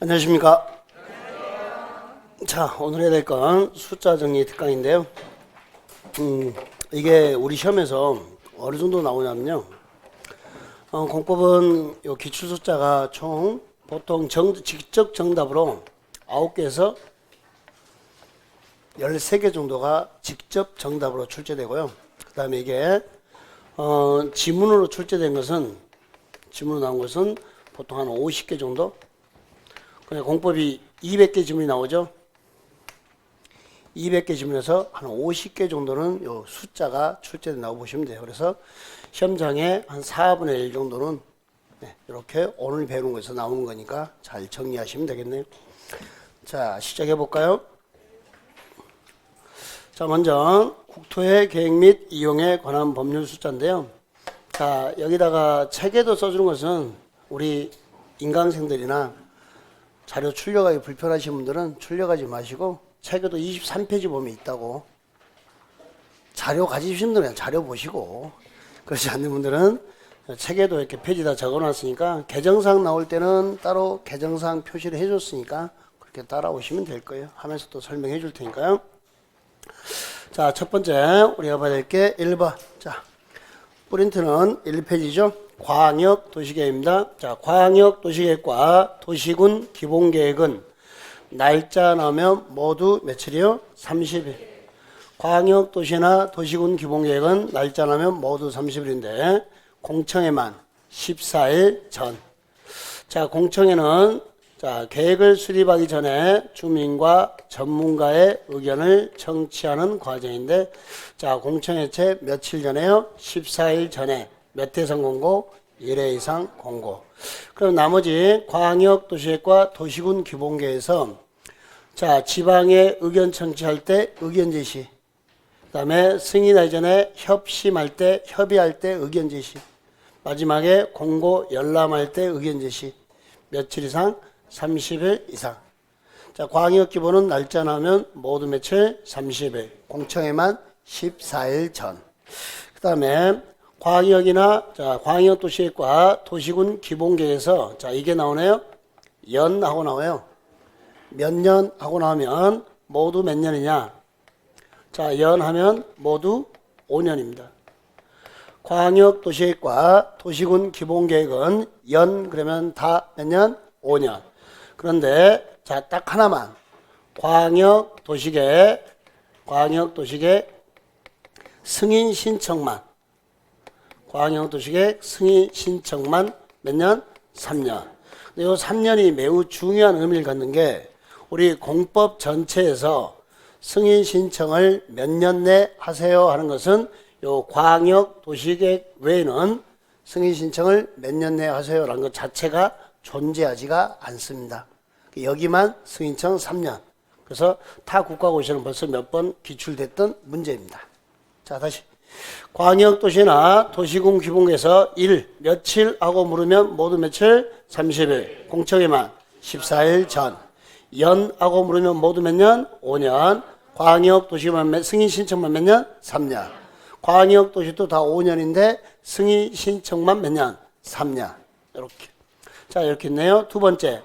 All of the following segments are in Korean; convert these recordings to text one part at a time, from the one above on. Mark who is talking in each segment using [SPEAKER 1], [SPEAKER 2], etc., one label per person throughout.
[SPEAKER 1] 안녕하십니까. 자, 오늘 해야 될 건 숫자 정리 특강인데요. 이게 우리 시험에서 어느 정도 나오냐면요. 공법은 요 기출 숫자가 총 보통 직접 정답으로 9개에서 13개 정도가 직접 정답으로 출제되고요. 그 다음에 이게 지문으로 출제된 것은, 지문으로 나온 것은 보통 한 50개 정도? 그냥 공법이 200개 지문이 나오죠. 200개 지문에서 한 50개 정도는 요 숫자가 출제된다고 보시면 돼요. 그래서 시험장에 한 4분의 1 정도는 이렇게 오늘 배우는 것에서 나오는 거니까 잘 정리하시면 되겠네요. 자, 시작해 볼까요? 자, 먼저 국토의 계획 및 이용에 관한 법률 숫자인데요. 자, 여기다가 책에도 써주는 것은 우리 인강생들이나 자료 출력하기 불편하신 분들은 출력하지 마시고 책에도 23페이지 보면 있다고. 자료 가지신 분들은 자료 보시고, 그렇지 않는 분들은 책에도 이렇게 페이지 다 적어놨으니까 계정상 나올 때는 따로 계정상 표시를 해줬으니까 그렇게 따라오시면 될 거예요. 하면서 또 설명해 줄 테니까요. 자, 첫 번째 우리가 봐야 될 게 1번. 자, 프린트는 1페이지죠. 광역 도시계획입니다. 자, 광역 도시계획과 도시군 기본계획은 날짜 나오면 모두 며칠이요? 30일. 광역 도시나 도시군 기본계획은 날짜 나오면 모두 30일인데 공청회만 14일 전. 자, 공청회는 자, 계획을 수립하기 전에 주민과 전문가의 의견을 청취하는 과정인데, 자, 공청회체 며칠 전에요? 14일 전에. 몇 회 선공고? 1회 이상 공고. 그럼 나머지 광역도시계획과 도시군 기본계획에서 자, 지방의 의견 청취할 때 의견 제시. 그 다음에 승인하기 전에 협심할 때, 협의할 때 의견 제시. 마지막에 공고 열람할 때 의견 제시. 며칠 이상? 30일 이상. 자, 광역 기본은 날짜 나오면 모두 며칠? 30일. 공청회만 14일 전. 그 다음에 광역이나 자, 광역도시계획과 도시군 기본계획에서 자, 이게 나오네요. 연하고 나와요. 몇 년 하고 나오면 모두 몇 년이냐? 자, 연하면 모두 5년입니다. 광역도시계획과 도시군 기본계획은 연 그러면 다 몇 년? 5년. 그런데 자, 딱 하나만 광역도시계획 승인 신청만, 광역도시계획 승인 신청만 몇 년? 3년. 근데 이 3년이 매우 중요한 의미를 갖는 게 우리 공법 전체에서 승인 신청을 몇 년 내 하세요 하는 것은 요 광역도시계획 외에는 승인 신청을 몇 년 내 하세요라는 것 자체가 존재하지가 않습니다. 여기만 승인청 3년. 그래서 타 국가고시는 벌써 몇 번 기출됐던 문제입니다. 자, 다시. 광역도시나 도시군 기본계획에서 며칠 하고 물으면 모두 며칠? 30일. 공청회만 14일 전. 연 하고 물으면 모두 몇 년? 5년. 광역도시만 승인 신청만 몇 년? 3년. 광역도시도 다 5년인데 승인 신청만 몇 년? 3년. 이렇게. 자, 이렇게 있네요. 두 번째.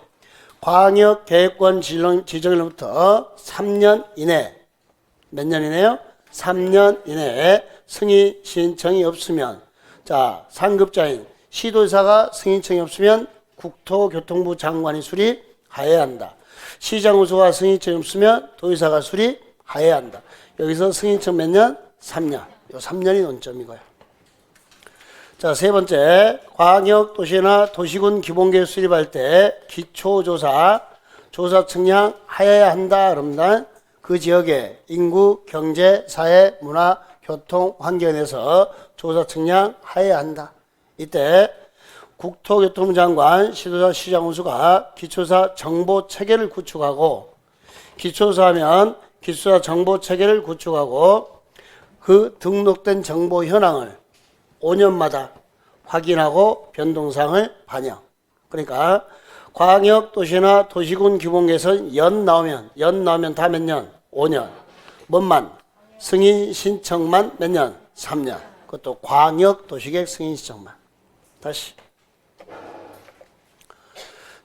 [SPEAKER 1] 광역계획권 지정일로부터 3년 이내. 몇 년이네요? 3년 이내에 승인 신청이 없으면, 자, 상급자인 시도지사가 승인청이 없으면 국토교통부 장관이 수립하여야 한다. 시장우수가 승인청이 없으면 도지사가 수립하여야 한다. 여기서 승인청 몇 년? 3년. 요 3년이 논점이고요. 자, 세 번째, 광역도시나 도시군 기본계획 수립할 때 기초조사, 조사 측량 하여야 한다. 그럽니다. 그 지역의 인구, 경제, 사회, 문화, 교통, 환경에서 조사 측량 하여야 한다. 이때 국토교통부 장관, 시도지사, 시장운수가 기초조사 정보체계를 구축하고, 기초조사하면 기초조사 정보체계를 구축하고 그 등록된 정보 현황을 5년마다 확인하고 변동사항을 반영. 그러니까 광역도시나 도시군 기본계획에서 연 나오면 다 몇 년? 5년. 뭔만? 승인 신청만 몇 년? 3년. 그것도 광역도시계획 승인 신청만. 다시.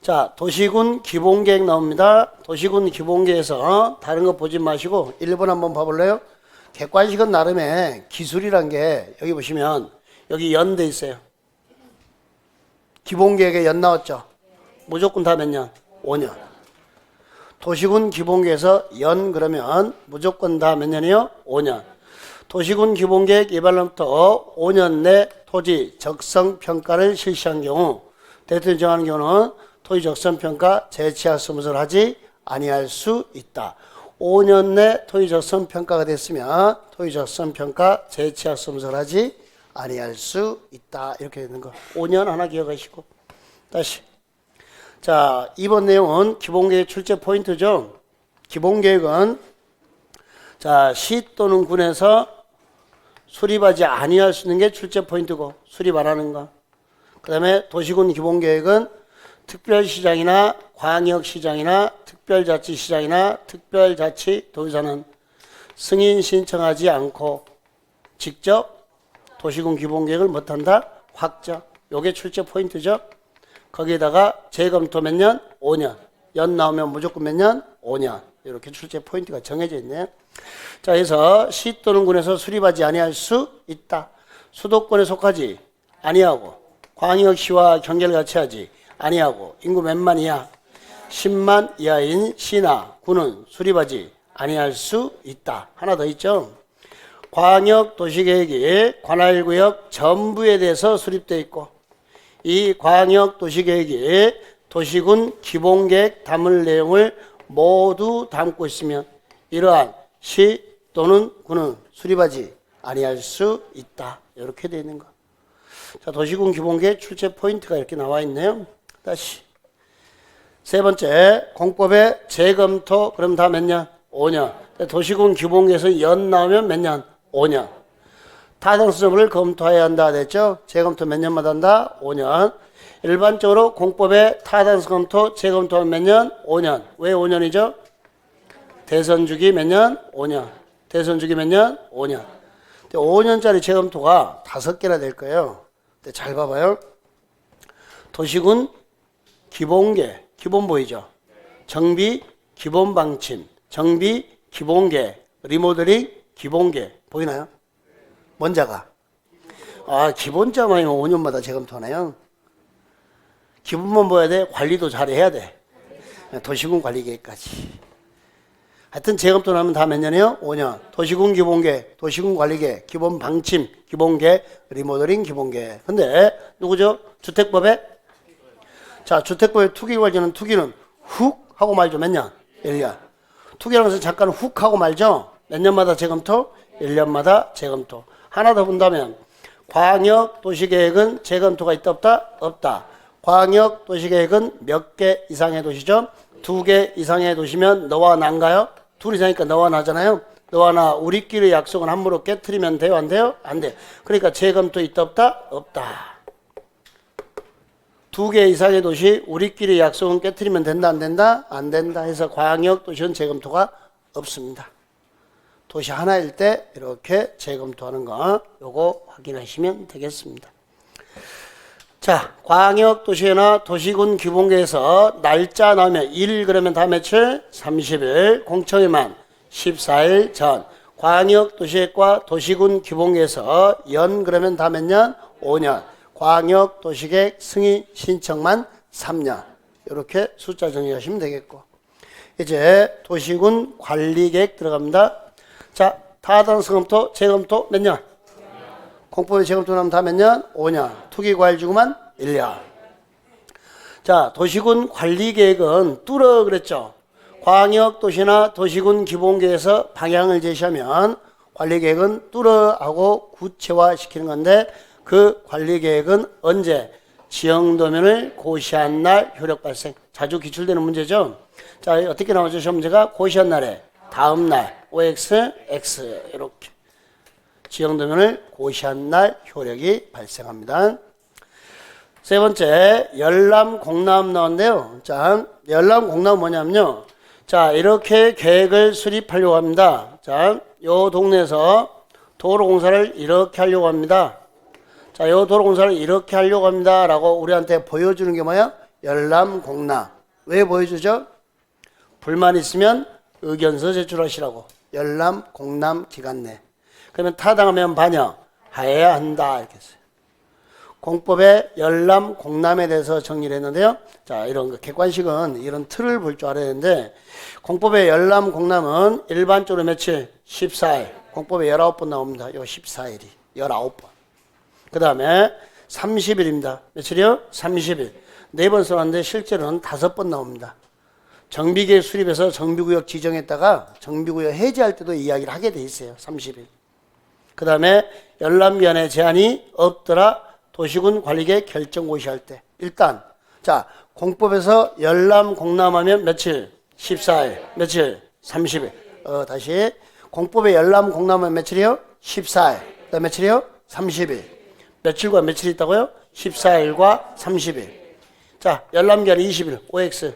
[SPEAKER 1] 자, 도시군 기본계획 나옵니다. 도시군 기본계획에서 다른 거 보지 마시고 1번 한번 봐볼래요? 객관식은 나름의 기술이란 게 여기 보시면 여기 연 돼 있어요. 기본계획에 연 나왔죠? 무조건 다 몇 년? 5년. 도시군 기본계획에서 연 그러면 무조건 다 몇 년이요? 5년. 도시군 기본계획 위반로부터 5년 내 토지 적성 평가를 실시한 경우 대통령이 정하는 경우는 토지 적성 평가 재취하 서무서를 하지 아니할 수 있다. 5년 내 토지 적성 평가가 됐으면 토지 적성 평가 재취하 서무서를 하지 아니할 수 있다. 이렇게 되는 거. 5년 하나 기억하시고. 다시. 자, 이번 내용은 기본계획 출제 포인트죠. 기본계획은 자, 시 또는 군에서 수립하지 아니할 수 있는 게 출제 포인트고 수립 안 하는 거. 그 다음에 도시군 기본계획은 특별시장이나 광역시장이나 특별자치시장이나 특별자치도지사는 승인 신청하지 않고 직접 도시군 기본계획을 못한다? 확정. 요게 출제 포인트죠. 거기에다가 재검토 몇 년? 5년. 연 나오면 무조건 몇 년? 5년. 이렇게 출제 포인트가 정해져 있네요. 자, 그래서 시 또는 군에서 수립하지 아니할 수 있다. 수도권에 속하지 아니하고 광역시와 경계를 같이 하지 아니하고 인구 몇만 이하 10만 이하인 시나 군은 수립하지 아니할 수 있다. 하나 더 있죠. 광역도시계획이 관할구역 전부에 대해서 수립되어 있고 이 광역도시계획이 도시군 기본계획 담을 내용을 모두 담고 있으면 이러한 시 또는 군은 수립하지 아니할 수 있다. 이렇게 되어 있는 거. 자, 도시군 기본계획 출제 포인트가 이렇게 나와 있네요. 다시. 세 번째, 공법의 재검토. 그럼 다 몇 년? 5년. 도시군 기본계획에서 연 나오면 몇 년? 5년. 타당성 여부를 검토해야 한다 됐죠? 재검토 몇 년마다 한다? 5년. 일반적으로 공법의 타당성 검토, 재검토는 몇 년? 5년. 왜 5년이죠? 대선 주기 몇 년? 5년. 대선 주기 몇 년? 5년. 5년짜리 재검토가 5개나 될 거예요. 근데 잘 봐봐요. 도시군 기본계, 기본 보이죠? 정비, 기본 방침, 정비, 기본계, 리모델링, 기본계. 보이나요? 먼저가. 아, 기본자만 5년마다 재검토하네요. 기본만 봐야 돼. 관리도 잘해야 돼. 도시군 관리계획까지. 하여튼 재검토를 하면 다 몇 년이에요? 5년. 도시군 기본계, 도시군 관리계, 기본 방침, 기본계, 리모델링 기본계. 근데 누구죠? 주택법에? 자, 주택법의 투기 관리는 투기는 훅 하고 말죠. 몇 년? 1년. 투기라는 것은 잠깐 훅 하고 말죠. 몇 년마다 재검토? 1년마다 재검토. 하나 더 본다면 광역도시계획은 재검토가 있다 없다? 없다. 광역도시계획은 몇 개 이상의 도시죠? 2개 이상의 도시면 너와 난가요? 둘 이상이니까 너와 나잖아요. 너와 나 우리끼리 약속은 함부로 깨트리면 돼요? 안 돼요? 안 돼. 그러니까 재검토 있다 없다? 없다. 2개 이상의 도시 우리끼리 약속은 깨트리면 된다 안 된다? 안 된다 해서 광역도시는 재검토가 없습니다. 도시 하나일 때 이렇게 재검토하는 거 요거 확인하시면 되겠습니다. 자, 광역도시나 도시군 기본계에서 날짜 나오면 1 그러면 다 며칠? 30일, 공청일만 14일 전. 광역도시계획과 도시군 기본계에서 연 그러면 다 몇 년? 5년. 광역도시계획 승인 신청만 3년. 이렇게 숫자 정리하시면 되겠고. 이제 도시군 관리계획 들어갑니다. 자, 타당성 검토, 재검토 몇 년? 공법의 재검토 나면 다 몇 년? 5년. 투기과일주구만 1년. 자, 도시군 관리계획은 뚫어 그랬죠. 광역도시나 도시군 기본계획에서 방향을 제시하면 관리계획은 뚫어 하고 구체화시키는 건데 그 관리계획은 언제? 지형도면을 고시한 날 효력 발생. 자주 기출되는 문제죠. 자, 어떻게 나오죠? 시험 문제가 고시한 날에 다음 날 OX, X 이렇게 지형도면을 고시한 날 효력이 발생합니다. 세 번째, 열람 공람 나왔는데요. 자, 열람 공람 뭐냐면요. 자, 이렇게 계획을 수립하려고 합니다. 자, 요 동네에서 도로 공사를 이렇게 하려고 합니다. 자, 요 도로 공사를 이렇게 하려고 합니다. 라고 우리한테 보여주는 게 뭐야? 열람, 공람. 왜 보여주죠? 불만 있으면 의견서 제출하시라고. 열람, 공람 기간 내. 그러면 타당하면 반영하여야 한다. 이렇게 했어요. 공법의 열람, 공람에 대해서 정리를 했는데요. 자, 이런 거, 객관식은 이런 틀을 볼 줄 알아야 되는데, 공법의 열람, 공람은 일반적으로 며칠? 14일. 공법에 19번 나옵니다. 요 14일이. 19번. 그 다음에 30일입니다. 며칠이요? 30일. 4번 써놨는데 실제로는 5번 나옵니다. 정비계획 수립해서 정비구역 지정했다가 정비구역 해제할 때도 이야기를 하게 돼 있어요. 30일. 그 다음에 열람기한에 제한이 없더라. 도시군 관리계 결정 고시할 때. 일단 자, 공법에서 열람 공람하면 며칠? 14일. 며칠? 30일. 다시 공법에 열람 공람하면 며칠이요? 14일. 그다음 며칠이요? 30일. 며칠과 며칠이 있다고요? 14일과 30일. 자, 열람기한 20일. OX.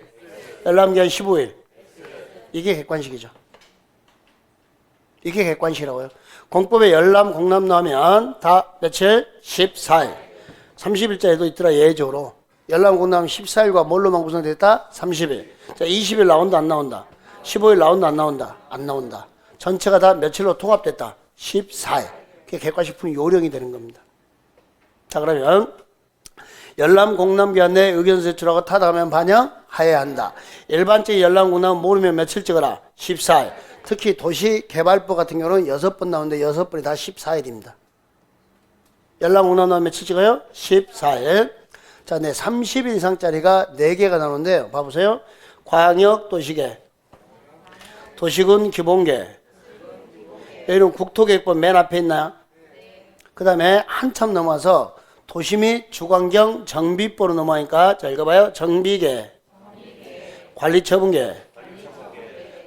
[SPEAKER 1] 열람기한 15일. 이게 객관식이죠. 이게 객관식이라고요. 공법에 열람 공람 나오면 다 며칠? 14일. 30일자에도 있더라. 예조로. 열람 공람 14일과 뭘로만 구성됐다? 30일. 자, 20일 나온다 안 나온다? 15일 나온다 안 나온다? 안 나온다. 전체가 다 며칠로 통합됐다? 14일. 그게 객관식품 요령이 되는 겁니다. 자, 그러면 열람 공람기한 내 의견서 제출하고 타당하면 반영하여야 한다. 일반적인 열람 공람은 모르면 며칠 찍어라? 14일. 특히 도시개발법 같은 경우는 6번 나오는데 6번이 다 14일입니다. 열람 공람 나오면 며칠 찍어요? 14일. 자, 네, 30일 이상짜리가 4개가 나오는데요. 봐보세요. 광역도시계, 도시군 기본계. 여기는 국토계획법 맨 앞에 있나요? 그 다음에 한참 넘어서 도시 및 주관경 정비법으로 넘어가니까 자, 읽어봐요. 정비계, 관리처분계.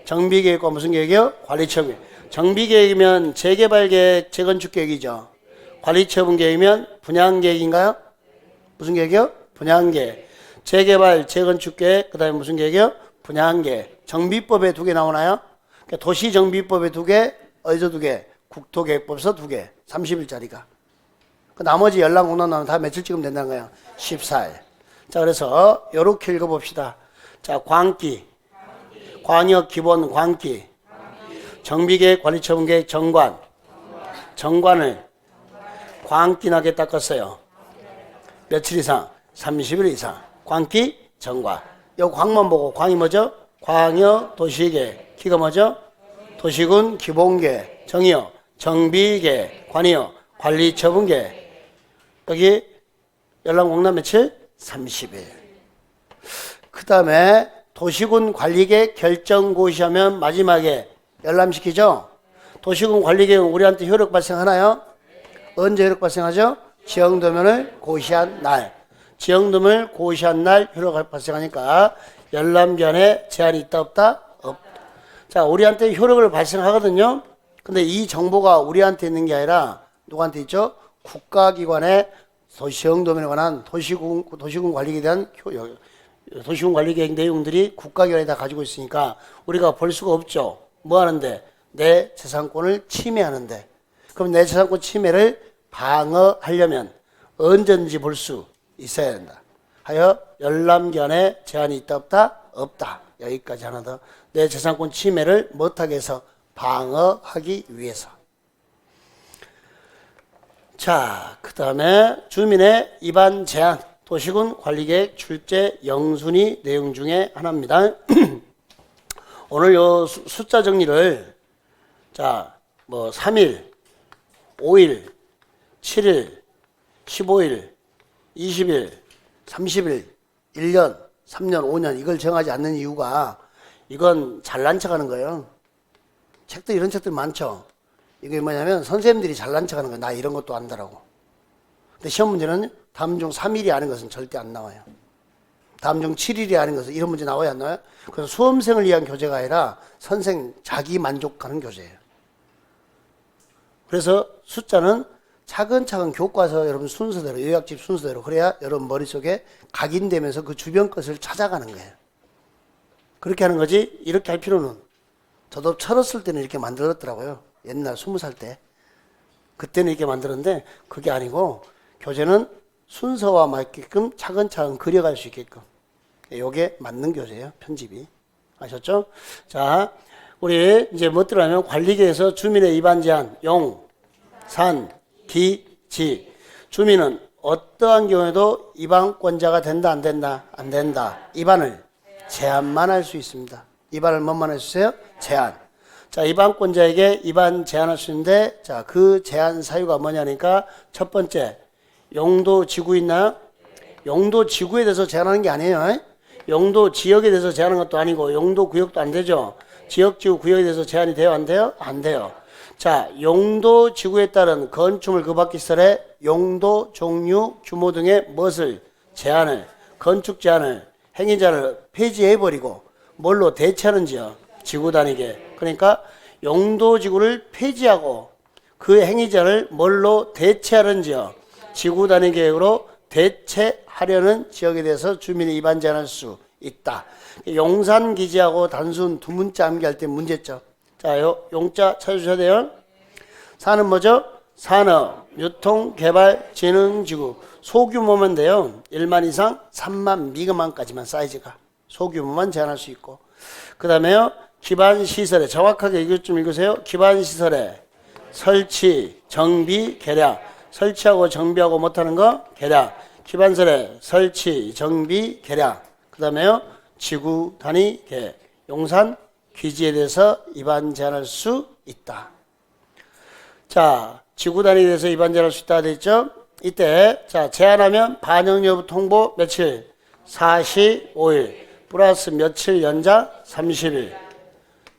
[SPEAKER 1] 정비계획과 무슨 계획이요? 관리처분. 정비계획이면 재개발계획, 재건축계획이죠. 관리처분계획이면 분양계획인가요? 무슨 계획이요? 분양계획. 재개발, 재건축계획, 그 다음에 무슨 계획이요? 분양계획. 정비법에 2개 나오나요? 그러니까 도시정비법에 2개, 어디서 2개? 국토계획법에서 2개. 30일짜리가. 그 나머지 열람 공람 나오면 다 며칠 찍으면 된다는 거예요? 14일. 자, 그래서 요렇게 읽어봅시다. 자, 광기. 광역 기본 광기. 정비계획, 관리처분계획, 정관. 정관을 광기나게 닦았어요. 며칠 이상? 30일 이상. 광기, 정관. 요 광만 보고 광이 뭐죠? 광역 도시계. 기가 뭐죠? 도시군 기본계. 정이요. 정비계. 관이요. 관리처분계. 여기 열람 공람 며칠? 30일. 그 다음에 도시군 관리계 결정 고시하면 마지막에 열람시키죠? 도시군 관리계획은 우리한테 효력 발생하나요? 언제 효력 발생하죠? 지형도면을 고시한 날. 지형도면을 고시한 날 효력 발생하니까 열람기한에 제한이 있다 없다? 없다. 자, 우리한테 효력을 발생하거든요. 근데 이 정보가 우리한테 있는 게 아니라 누구한테 있죠? 국가기관의 지형도면에 관한 도시군 관리에 대한 도시군 관리계획 내용들이 국가기관이 다 가지고 있으니까 우리가 볼 수가 없죠. 뭐 하는데? 내 재산권을 침해하는데. 그럼 내 재산권 침해를 방어하려면 언제든지 볼 수 있어야 된다. 하여 열람기한에 제한이 있다 없다? 없다. 여기까지 하나 더. 내 재산권 침해를 못하게 해서 방어하기 위해서. 자, 그 다음에 주민의 입안 제한. 도시군 관리계획 출제 영순위 내용 중에 하나입니다. 오늘 요 숫자 정리를 자, 뭐 3일, 5일, 7일, 15일, 20일, 30일, 1년, 3년, 5년 이걸 정하지 않는 이유가 이건 잘난 척하는 거예요. 책들 이런 책들 많죠. 이게 뭐냐면 선생님들이 잘난 척하는 거예요. 나 이런 것도 안다라고. 근데 시험 문제는 다음 중 3일이 아닌 것은 절대 안 나와요. 다음 중 7일이 아닌 것은 이런 문제 나와야 안 나와요? 그래서 수험생을 위한 교재가 아니라 선생 자기 만족하는 교재예요. 그래서 숫자는 차근차근 교과서 여러분 순서대로, 요약집 순서대로 그래야 여러분 머릿속에 각인되면서 그 주변 것을 찾아가는 거예요. 그렇게 하는 거지 이렇게 할 필요는 저도 철었을 때는 이렇게 만들었더라고요. 옛날 20살 때. 그때는 이렇게 만들었는데 그게 아니고 교재는 순서와 맞게끔 차근차근 그려갈 수 있게끔 요게 맞는 교재예요. 편집이. 아셨죠? 자, 우리 이제 뭐 들어가면 관리계에서 주민의 입안 제한, 용, 산, 기, 지. 주민은 어떠한 경우에도 입안권자가 된다, 안 된다? 안 된다. 입안을 제한만 할 수 있습니다. 입안을 뭐만 할 수 있어요? 제한. 자, 입안권자에게 입안 제한할 수 있는데, 자, 그 제한 사유가 뭐냐니까, 첫 번째, 용도 지구 있나요? 용도 지구에 대해서 제한하는 게 아니에요. 용도 지역에 대해서 제한하는 것도 아니고, 용도 구역도 안 되죠. 지역, 지구, 구역에 대해서 제한이 돼요? 안 돼요? 안 돼요. 자, 용도 지구에 따른 건축물 그 밖의 시설의 용도, 종류, 규모 등의 무엇을 제한을, 건축 제한을, 행위 제한을 폐지해버리고, 뭘로 대체하는지요? 지구 단위계. 그러니까 용도 지구를 폐지하고 그 행위자를 뭘로 대체하는지요? 지구 단위 계획으로 대체하려는 지역에 대해서 주민이 입안 제한할 수 있다. 용산 기지하고 단순 두 문자 암기할 때 문제점. 자, 요 용자 찾아주셔야 돼요. 산은 뭐죠? 산업, 유통, 개발, 진흥 지구. 소규모면 돼요. 1만 이상, 3만 미만까지만 사이즈가. 소규모만 제한할 수 있고. 그 다음에요. 기반시설에, 정확하게 이것 좀 읽으세요. 기반시설에 설치, 정비, 개량. 설치하고 정비하고 못하는 거 개량. 기반시설에 설치, 정비, 개량. 그 다음에요. 지구 단위 계획. 용산 기지에 대해서 입안 제한할 수 있다. 자, 지구 단위에 대해서 입안 제한할 수 있다 됐죠? 이때 자, 제한하면 반영 여부 통보 며칠? 45일 플러스 며칠 연장? 30일.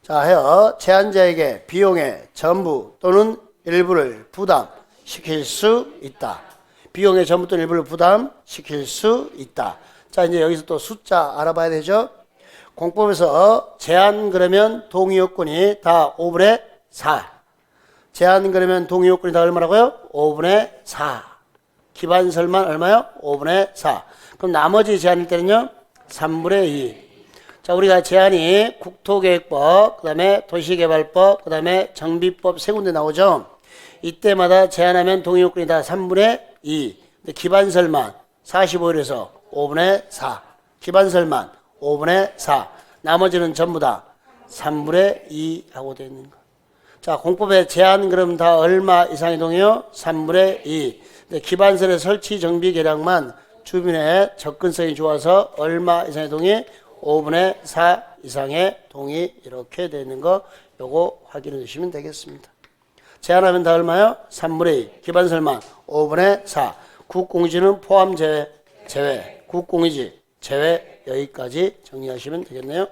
[SPEAKER 1] 자, 해요. 제한자에게 비용의 전부 또는 일부를 부담시킬 수 있다. 비용의 전부 또는 일부를 부담시킬 수 있다. 자, 이제 여기서 또 숫자 알아봐야 되죠. 공법에서 제한 그러면 동의 요건이 다 5분의 4. 제한 그러면 동의 요건이 다 얼마라고요? 5분의 4. 기반설만 얼마요? 5분의 4. 그럼 나머지 제한일 때는요? 3분의 2. 자, 우리가 제한이 국토계획법, 그 다음에 도시개발법, 그 다음에 정비법 세 군데 나오죠. 이때마다 제한하면 동의 요건이 다 3분의 2. 근데 기반설만 45일에서 5분의 4. 기반설만 5분의 4. 나머지는 전부 다 3분의 2 하고 되어 있는 거. 자, 공법의 제한 그럼 다 얼마 이상의 동의요? 3분의 2. 근데 기반설의 설치 정비 계량만 주민의 접근성이 좋아서 얼마 이상의 동의? 5분의 4 이상의 동의 이렇게 되는 거 요거 확인해 주시면 되겠습니다. 제한하면 다 얼마요? 3분의 2. 기반설만 5분의 4. 국공지는 포함 제외. 국공지 제외. 여기까지 정리하시면 되겠네요.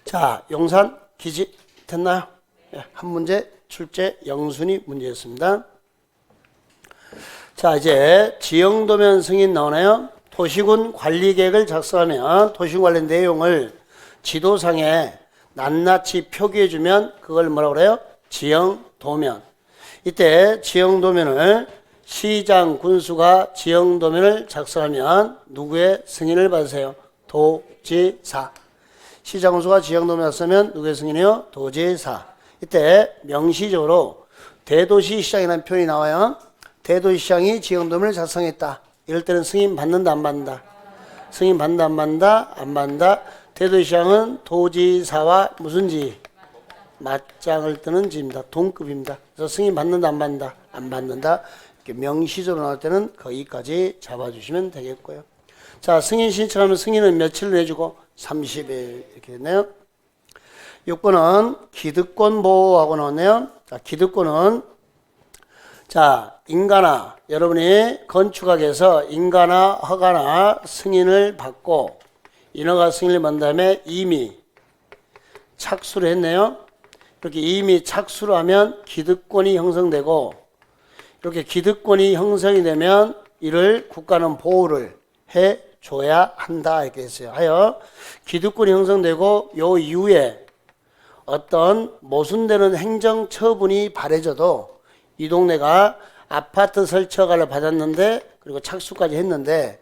[SPEAKER 1] 자, 용산 기지 됐나요? 한 문제 출제 영순위 문제였습니다. 자, 이제 지형도면 승인 나오네요. 도시군 관리계획을 작성하면 도시군 관련 내용을 지도상에 낱낱이 표기해주면 그걸 뭐라고 그래요? 지형도면. 이때 지형도면을 시장 군수가 지형도면을 작성하면 누구의 승인을 받으세요? 도지사. 시장 군수가 지형도면을 작성하면 누구의 승인이요? 도지사. 이때 명시적으로 대도시시장이라는 표현이 나와요. 대도시시장이 지형도면을 작성했다. 이럴 때는 승인 받는다, 안 받는다? 승인 받는다, 안 받는다? 안 받는다. 대도시장은 도지사와 무슨 지? 맞짱을 뜨는 지입니다. 동급입니다. 그래서 승인 받는다, 안 받는다? 안 받는다. 이렇게 명시적으로 나올 때는 거기까지 잡아주시면 되겠고요. 자, 승인 신청하면 승인은 며칠을 내주고 30일 이렇게 됐네요. 6번은 기득권 보호하고 나왔네요. 자, 기득권은 자, 인가나 여러분이 건축하기 위해서 인가나 허가나 승인을 받고 인허가 승인을 받은 다음에 이미 착수를 했네요. 이렇게 이미 착수를 하면 기득권이 형성되고 이렇게 기득권이 형성이 되면 이를 국가는 보호를 해줘야 한다 이렇게 했어요. 하여 기득권이 형성되고 요 이후에 어떤 모순되는 행정처분이 발해져도 이 동네가 아파트 설치 허가를 받았는데 그리고 착수까지 했는데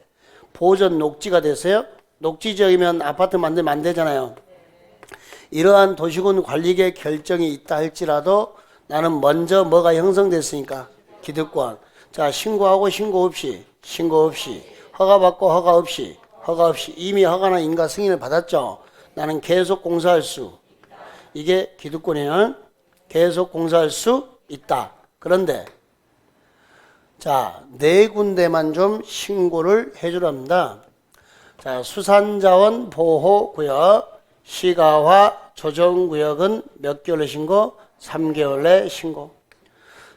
[SPEAKER 1] 보전 녹지가 됐어요. 녹지 지역이면 아파트 만들면 안 되잖아요. 이러한 도시군 관리계획 결정이 있다 할지라도 나는 먼저 뭐가 형성됐으니까 기득권. 자, 신고하고 신고 없이 허가받고 허가 없이 허가 없이 이미 허가나 인가 승인을 받았죠. 나는 계속 공사할 수. 이게 기득권이에요. 계속 공사할 수 있다. 그런데 자, 4군데만 좀 신고를 해주랍니다. 자, 수산자원 보호구역, 시가화 조정구역은 몇 개월에 신고? 3개월 내 신고.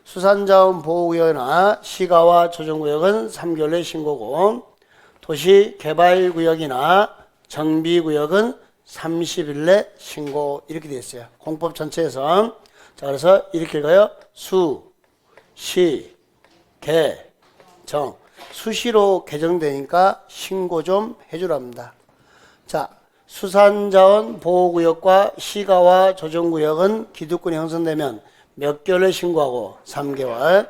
[SPEAKER 1] 수산자원 보호구역이나 시가화 조정구역은 3개월 내 신고고, 도시개발구역이나 정비구역은 30일 내 신고. 이렇게 되어 있어요. 공법 전체에서. 자, 그래서 이렇게 읽어요. 수, 시, 개, 정. 수시로 개정되니까 신고 좀 해주랍니다. 자, 수산자원 보호구역과 시가화 조정구역은 기득권이 형성되면 몇 개월 내 신고하고? 3개월.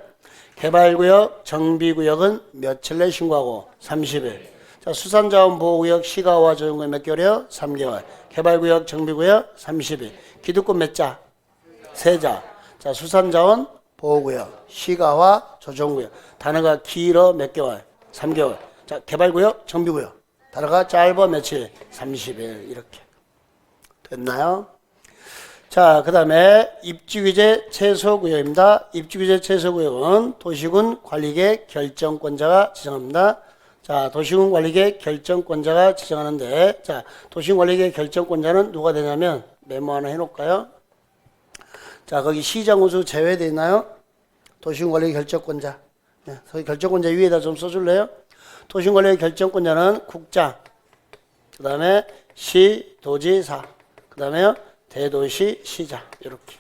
[SPEAKER 1] 개발구역, 정비구역은 며칠 내 신고하고? 30일. 자, 수산자원 보호구역, 시가화 조정구역 몇 개월이요? 3개월. 개발구역, 정비구역 30일. 기득권 몇 자? 3자. 자, 수산자원 보호구역, 시가화 조정구역. 단어가 길어 몇 개월? 3개월. 자, 개발구역, 정비구역. 단어가 짧아 며칠? 30일. 이렇게. 됐나요? 자, 그 다음에 입지규제 최소구역입니다. 입지규제 최소구역은 도시군 관리계 결정권자가 지정합니다. 자, 도시군 관리계 결정권자가 지정하는데, 자, 도시군 관리계 결정권자는 누가 되냐면, 메모 하나 해놓을까요? 자, 거기 시장 우수 제외되어 있나요? 도시군 관리계 결정권자. 네, 거기 결정권자 위에다 좀 써줄래요? 도시군 관리계 결정권자는 국장, 그 다음에 시, 도지사, 그 다음에 대도시, 시장. 이렇게.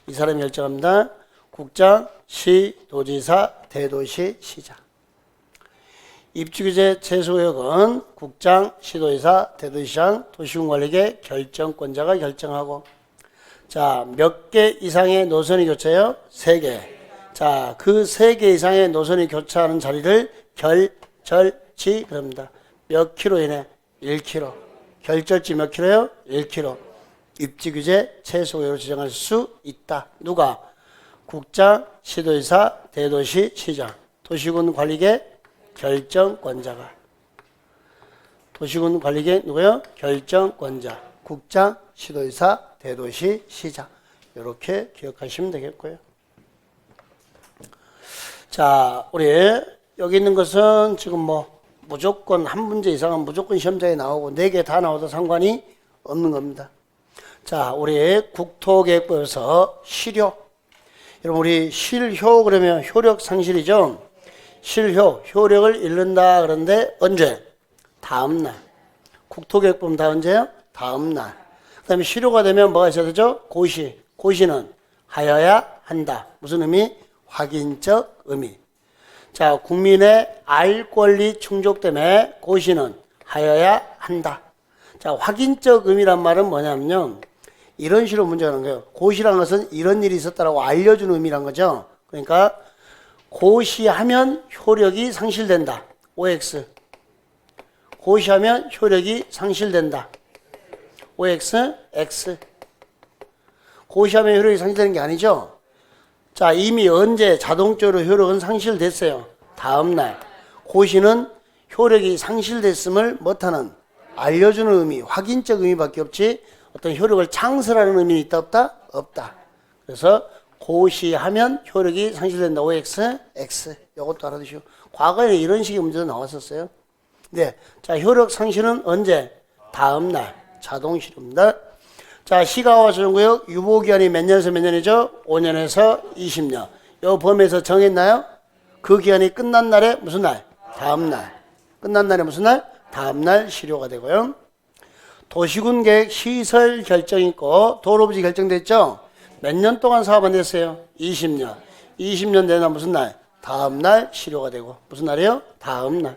[SPEAKER 1] 이 사람이 결정합니다. 국장, 시, 도지사, 대도시, 시장. 입지규제 최소구역은 국장, 시도지사, 대도시장, 도시군관리계 결정권자가 결정하고, 자, 몇 개 이상의 노선이 교차해요? 3개. 자, 그 3개 이상의 노선이 교차하는 자리를 결절지 그럽니다. 몇 킬로 이내? 1km. 결절지 몇 킬로요? 1km. 입지규제 최소구역으로 지정할 수 있다. 누가? 국장, 시도지사, 대도시, 시장. 도시군 관리계 결정권자가. 도시군 관리계 누구요? 결정권자. 국장, 시도지사, 대도시, 시장. 이렇게 기억하시면 되겠고요. 자, 우리 여기 있는 것은 지금 뭐 무조건 한 문제 이상은 무조건 시험장에 나오고 4개 다 나와도 상관이 없는 겁니다. 자, 우리 국토계획부에서 실효. 여러분, 우리 실효 그러면 효력 상실이죠? 실효, 효력을 잃는다 그런데 언제? 다음날. 국토계획부는 다 언제요? 다음날. 그 다음에 실효가 되면 뭐가 있어야 되죠? 고시. 고시는 하여야 한다. 무슨 의미? 확인적 의미. 자, 국민의 알 권리 충족 때문에 고시는 하여야 한다. 자, 확인적 의미란 말은 뭐냐면요. 이런 식으로 문제가 나는 거예요. 고시란 것은 이런 일이 있었다라고 알려주는 의미란 거죠. 그러니까 고시하면 효력이 상실된다. OX. 고시하면 효력이 상실된다. OX, X. 고시하면 효력이 상실되는 게 아니죠. 자, 이미 언제 자동적으로 효력은 상실됐어요. 다음날. 고시는 효력이 상실됐음을 못하는 알려주는 의미, 확인적 의미밖에 없지 어떤 효력을 창설하는 의미는 있다 없다? 없다. 그래서 고시하면 효력이 상실된다. OX, X. 이것도 알아두시고. 과거에는 이런 식의 문제도 나왔었어요. 네. 자, 효력 상실은 언제? 다음날. 자동실입니다. 자, 시가화 조정구역 유보기한이 몇 년에서 몇 년이죠? 5년에서 20년. 이 범위에서 정했나요? 그 기한이 끝난 날에 무슨 날? 다음날. 끝난 날에 무슨 날? 다음날 실효가 되고요. 도시군 계획 시설 결정이 있고 도로부지 결정됐죠? 몇 년 동안 사업 안 됐어요? 20년. 20년 되나 무슨 날? 다음날 실효가 되고. 무슨 날이요? 다음날.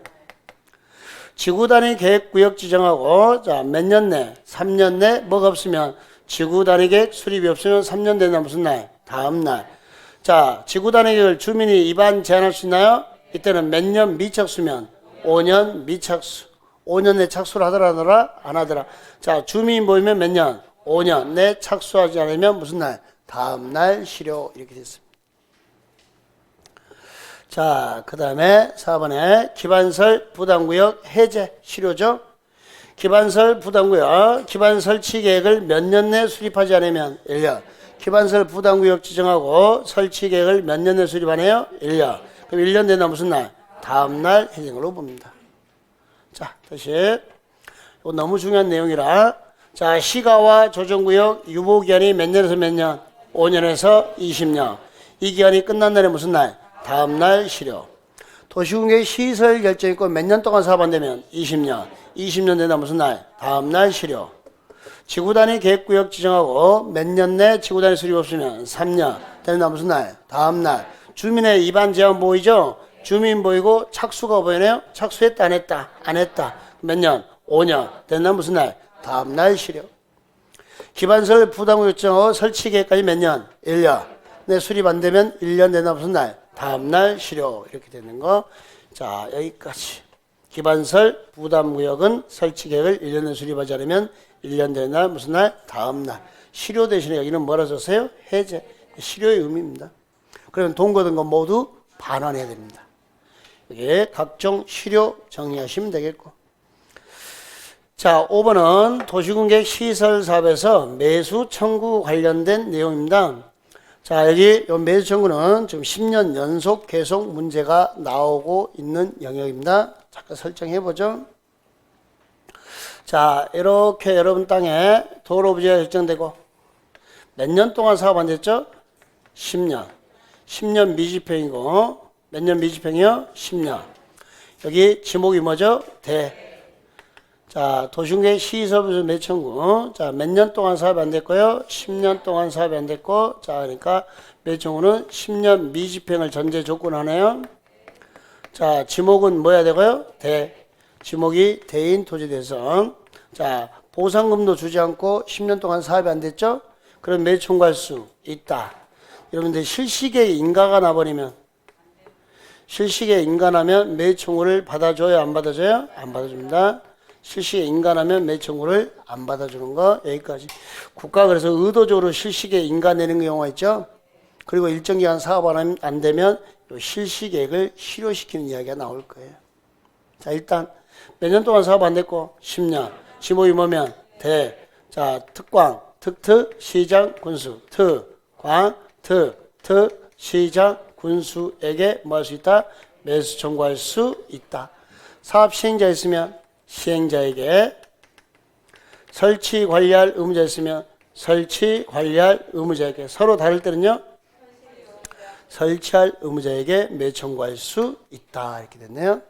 [SPEAKER 1] 지구 단위 계획 구역 지정하고, 자, 몇 년 내? 3년 내 뭐가 없으면, 지구 단위 계획 수립이 없으면 3년 되나 무슨 날? 다음날. 자, 지구 단위 계획을 주민이 위반 제한할 수 있나요? 이때는 몇 년 미착수면? 5년 미착수. 5년 내 착수를 하더라, 안 하더라. 자, 주민 모이면 몇 년? 5년 내 착수하지 않으면 무슨 날? 다음날 실효. 이렇게 됐습니다. 자, 그 다음에 4번에 기반설 부담구역 해제 실효죠. 기반설 부담구역 기반 설치 계획을 몇 년 내 수립하지 않으면 1년. 기반설 부담구역 지정하고 설치 계획을 몇 년 내 수립 안 해요? 1년. 그럼 1년 되나 무슨 날? 다음 날 해진 걸로 봅니다. 자, 다시. 이거 너무 중요한 내용이라. 자, 시가와 조정구역 유보기한이 몇 년에서 몇 년? 5년에서 20년. 이 기한이 끝난 날에 무슨 날? 다음 날 실효. 도시공계 시설 결정있고 몇 년 동안 사업한다면 20년. 20년 되나 무슨 날? 다음 날 실효. 지구단위 계획구역 지정하고 몇 년 내 지구단위 수립 없으면 3년. 되나 무슨 날? 다음 날. 주민의 위반 제한 보이죠? 주민 보이고 착수가 보이네요? 착수했다 안 했다? 안 했다. 몇 년? 5년. 되나 무슨 날? 다음 날 실효. 기반설 부담구역 지정하고 설치 계획까지 몇 년? 1년. 내 수립 안 되면 1년 되나 무슨 날? 다음 날 실효. 이렇게 되는 거. 자, 여기까지. 기반설 부담구역은 설치 계획을 1년 내 수립하지 않으면 1년 되는 날 무슨 날? 다음 날. 실효 대신에 여기는 뭐라 썼어요? 해제. 실효의 의미입니다. 그러면 동거든 거 모두 반환해야 됩니다. 여기에 각종 실효 정리하시면 되겠고. 자, 5번은 도시공객 시설 사업에서 매수 청구 관련된 내용입니다. 자, 여기 요 매수 청구는 지금 10년 연속 계속 문제가 나오고 있는 영역입니다. 잠깐 설정해 보죠. 자, 이렇게 여러분 땅에 도로 부지가 결정되고 몇 년 동안 사업 안 됐죠? 10년. 10년 미집행이고 몇 년 미집행이요? 10년. 여기 지목이 뭐죠? 대. 자, 도시공계 시설부서 매청구. 자, 몇 년 동안 사업이 안 됐고요? 10년 동안 사업이 안 됐고. 자, 그러니까 매청구는 10년 미집행을 전제 조건하네요. 자, 지목은 뭐야 되고요? 대. 지목이 대인 토지 대상. 자, 보상금도 주지 않고 10년 동안 사업이 안 됐죠? 그럼 매청구할 수 있다. 여러분들 실시계에 인가가 나버리면 실시계에 인가나면 매청구를 받아줘요? 안 받아줘요? 안 받아줍니다. 실시에 인가하면 매청구를 안 받아주는 거 여기까지. 국가가 그래서 의도적으로 실시계에 인가 내는 경우가 있죠. 그리고 일정 기간 사업 안 되면 실시계획을 실효시키는 이야기가 나올 거예요. 자, 일단 몇 년 동안 사업 안 됐고 10년. 지목이 뭐면 대. 자, 특광, 특특, 시장, 군수. 특광, 특, 시장, 군수에게 뭐 할 수 있다? 매수 청구할 수 있다. 사업 시행자 있으면 시행자에게, 설치 관리할 의무자 있으면 설치 관리할 의무자에게, 서로 다를 때는요 설치할 의무자에게 매청구할 수 있다. 이렇게 됐네요.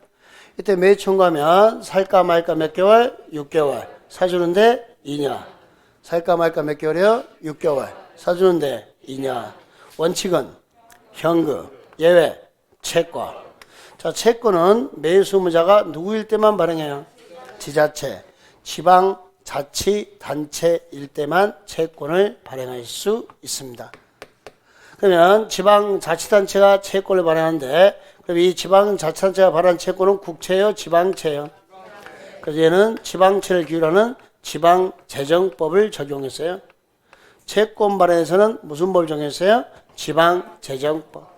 [SPEAKER 1] 이때 매청구하면 살까 말까 몇 개월? 6개월. 사주는데 2년. 살까 말까 몇 개월이요? 6개월. 사주는데 2년. 원칙은 현금, 예외, 채권. 자, 채권은 매수 의무자가 누구일 때만 발행해요? 지자체, 지방자치단체일 때만 채권을 발행할 수 있습니다. 그러면 지방자치단체가 채권을 발행하는데, 그럼 이 지방자치단체가 발행한 채권은 국채요, 지방채요? 그래서 얘는 지방채를 기울하는 지방재정법을 적용했어요. 채권 발행에서는 무슨 법을 적용했어요? 지방재정법.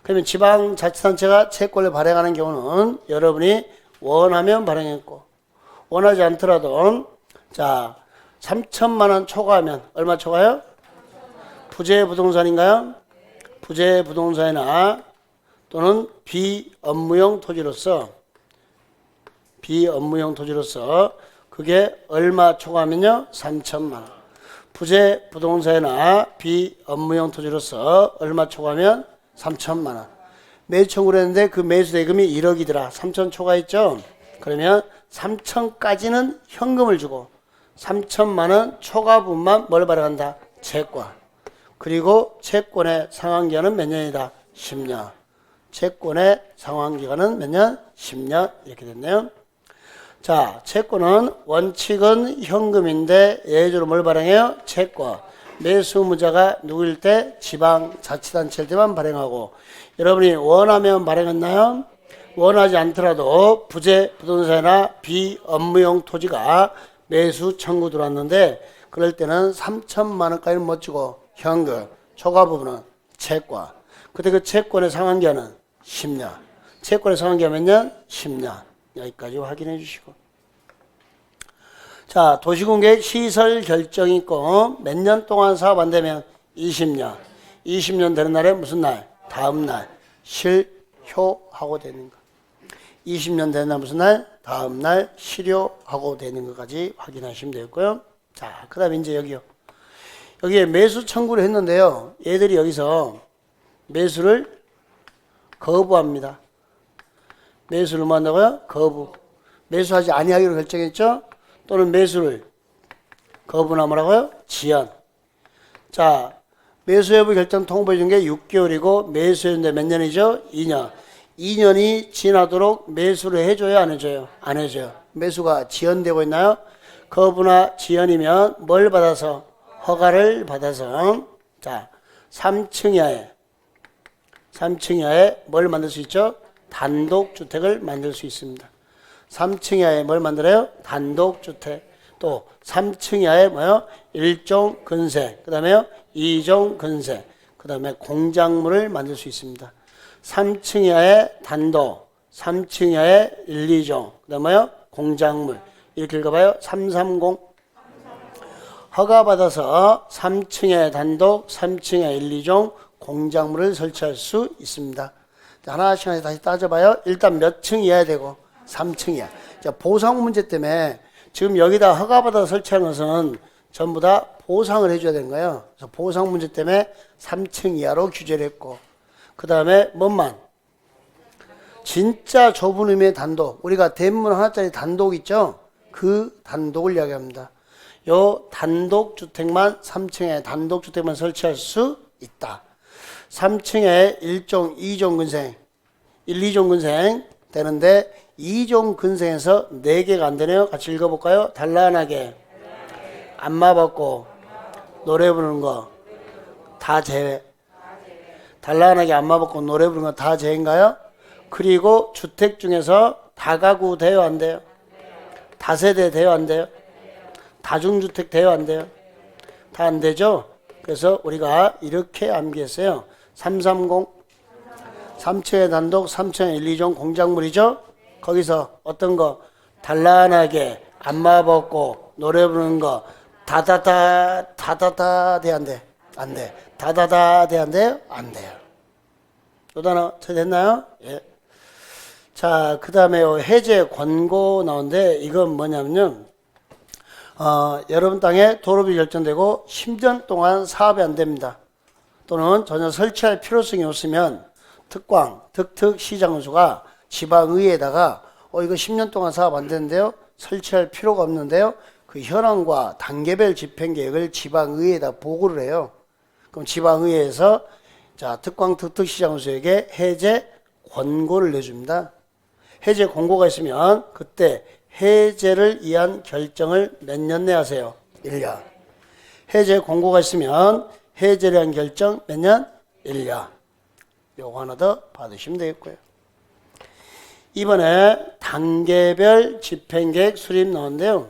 [SPEAKER 1] 그러면 지방자치단체가 채권을 발행하는 경우는 여러분이 원하면 발행했고, 원하지 않더라도, 자, 3천만 원 초과하면, 얼마 초과요? 부재부동산인가요? 부재부동산이나 또는 비업무용 토지로서 그게 얼마 초과하면요? 3천만 원. 부재부동산이나 비업무용 토지로서 얼마 초과하면 3천만 원. 매수청구를 했는데 그 매수 대금이 1억이더라. 3천 초과했죠? 그러면 3천까지는 현금을 주고 3천만 원 초과 부분만 뭘 발행한다? 채권. 그리고 채권의 상환기간은 몇 년이다? 10년. 채권의 상환기간은 몇 년? 10년. 이렇게 됐네요. 자, 채권은 원칙은 현금인데 예외적으로 뭘 발행해요? 채권. 매수 의무자가 누구일 때? 지방자치단체일 때만 발행하고, 여러분이 원하면 발행했나요? 원하지 않더라도 부재부동산이나 비업무용 토지가 매수 청구 들어왔는데, 그럴 때는 3천만 원까지는 못 주고 현금, 초과 부분은 채권. 그때 그 채권의 상환기한은 10년. 채권의 상환기간 몇 년? 10년. 여기까지 확인해 주시고. 자, 도시공계획 시설 결정이 있고 몇 년 동안 사업 안 되면 20년. 20년 되는 날에 무슨 날? 다음 날. 실효하고 되는 거. 20년 되는 날 무슨 날? 다음 날 실효하고 되는 것까지 확인하시면 되겠고요. 자, 그 다음에 이제 여기요. 여기에 매수 청구를 했는데요. 얘들이 여기서 매수를 거부합니다. 매수를 뭐 한다고요? 거부. 매수하지 아니하기로 결정했죠? 또는 매수를 거부나 뭐라고요? 지연. 자, 매수 여부 결정 통보해 준 게 6개월이고 매수했는데 몇 년이죠? 2년. 2년이 지나도록 매수를 해줘요? 안 해줘요? 안 해줘요. 매수가 지연되고 있나요? 거부나 지연이면 뭘 받아서? 허가를 받아서 자 3층 이하에 뭘 만들 수 있죠? 단독주택을 만들 수 있습니다. 3층 이하에 뭘 만들어요? 단독주택. 또 3층 이하에 뭐요? 1종 근세, 그 다음에요 2종 근세, 그 다음에 공작물을 만들 수 있습니다. 3층 이하에 단독, 3층 이하에 1, 2종, 그 다음에요 공작물. 이렇게 읽어봐요. 330. 허가받아서 3층에 단독, 3층에 1, 2종 공작물을 설치할 수 있습니다. 자, 하나씩 다시 따져봐요. 일단 몇 층 이하야 되고? 3층 이하. 자, 보상 문제 때문에 지금 여기다 허가받아서 설치하는 것은 전부 다 보상을 해줘야 되는 거예요. 그래서 보상 문제 때문에 3층 이하로 규제를 했고, 그 다음에 뭔만? 진짜 좁은 의미의 단독. 우리가 대문 하나짜리 단독 있죠? 그 단독을 이야기합니다. 요 단독주택만 3층에 단독주택만 설치할 수 있다. 3층에 1종, 2종 근생, 1, 2종 근생 되는데 2종 근생에서 4개가 안 되네요. 같이 읽어볼까요? 단란하게, 안마 받고, 노래 부르는 거 다 제외. 단란하게 안마 받고 노래 부르는 거 다 제외인가요? 그리고 주택 중에서 다가구 돼요? 안 돼요? 다세대 돼요? 안 돼요? 다중주택 돼요? 안 돼요? 다 안 되죠? 그래서 우리가 이렇게 암기했어요. 330, 3층에 단독, 3층에 1, 2종 공작물이죠? 거기서 어떤 거? 단란하게 안마 벗고 노래 부르는 거 다다다 돼? 안 돼? 안 돼. 다다다 돼? 안 돼요? 안 돼요. 요 단어 됐나요? 예. 자, 그 다음에 해제 권고 나오는데 이건 뭐냐면요. 여러분 땅에 도로비 결정되고 10년 동안 사업이 안 됩니다. 또는 전혀 설치할 필요성이 없으면 특광, 특특시장소가 지방의회에다가 이거 10년 동안 사업 안 되는데요. 설치할 필요가 없는데요. 그 현황과 단계별 집행계획을 지방의회에다 보고를 해요. 그럼 지방의회에서 자, 특광, 특특시장소에게 해제 권고를 내줍니다. 해제 권고가 있으면 그때 해제를 위한 결정을 몇 년 내에 하세요? 1년. 해제 권고가 있으면 해제를 위한 결정 몇 년? 1년. 요거 하나 더 받으시면 되겠고요. 이번에 단계별 집행계획 수립 나오는데요.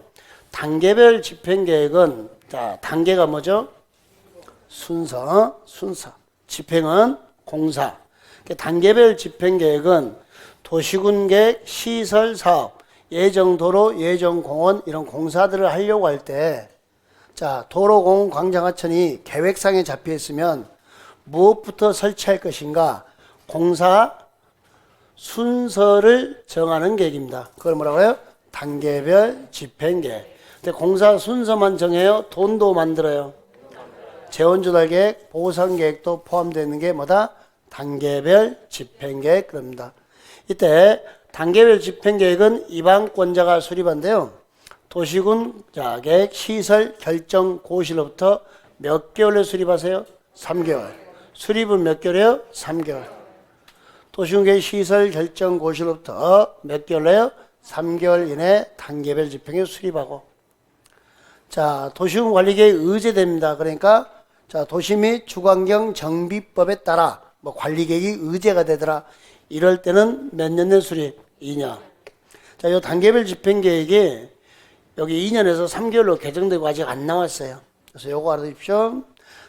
[SPEAKER 1] 단계별 집행계획은 자, 단계가 뭐죠? 순서. 집행은 공사. 단계별 집행계획은 도시군계획, 시설사업, 예정도로, 예정공원 이런 공사들을 하려고 할 때 자, 도로공원 광장하천이 계획상에 잡혀 있으면 무엇부터 설치할 것인가 공사 순서를 정하는 계획입니다. 그걸 뭐라고 해요? 단계별 집행계획. 근데 공사 순서만 정해요? 돈도 만들어요? 재원조달계획, 보상계획도 포함되어 있는 게 뭐다? 단계별 집행계획 그럽니다. 이때 단계별 집행계획은 이방권자가 수립한데요. 도시군 계획 시설 결정 고시로부터 몇 개월에 수립하세요? 3개월. 수립은 몇 개월이에요? 3개월. 도시군계획 시설 결정 고시로부터 몇 개월에요? 3개월 이내 단계별 집행에 수립하고. 자, 도시군 관리계획 의제됩니다. 그러니까 자, 도시 및 주관경 정비법에 따라 뭐 관리계획이 의제가 되더라. 이럴 때는 몇 년 내 수립? 2년. 자, 이 단계별 집행계획이 여기 2년에서 3개월로 개정되고 아직 안 나왔어요. 그래서 요거 알아두십시오.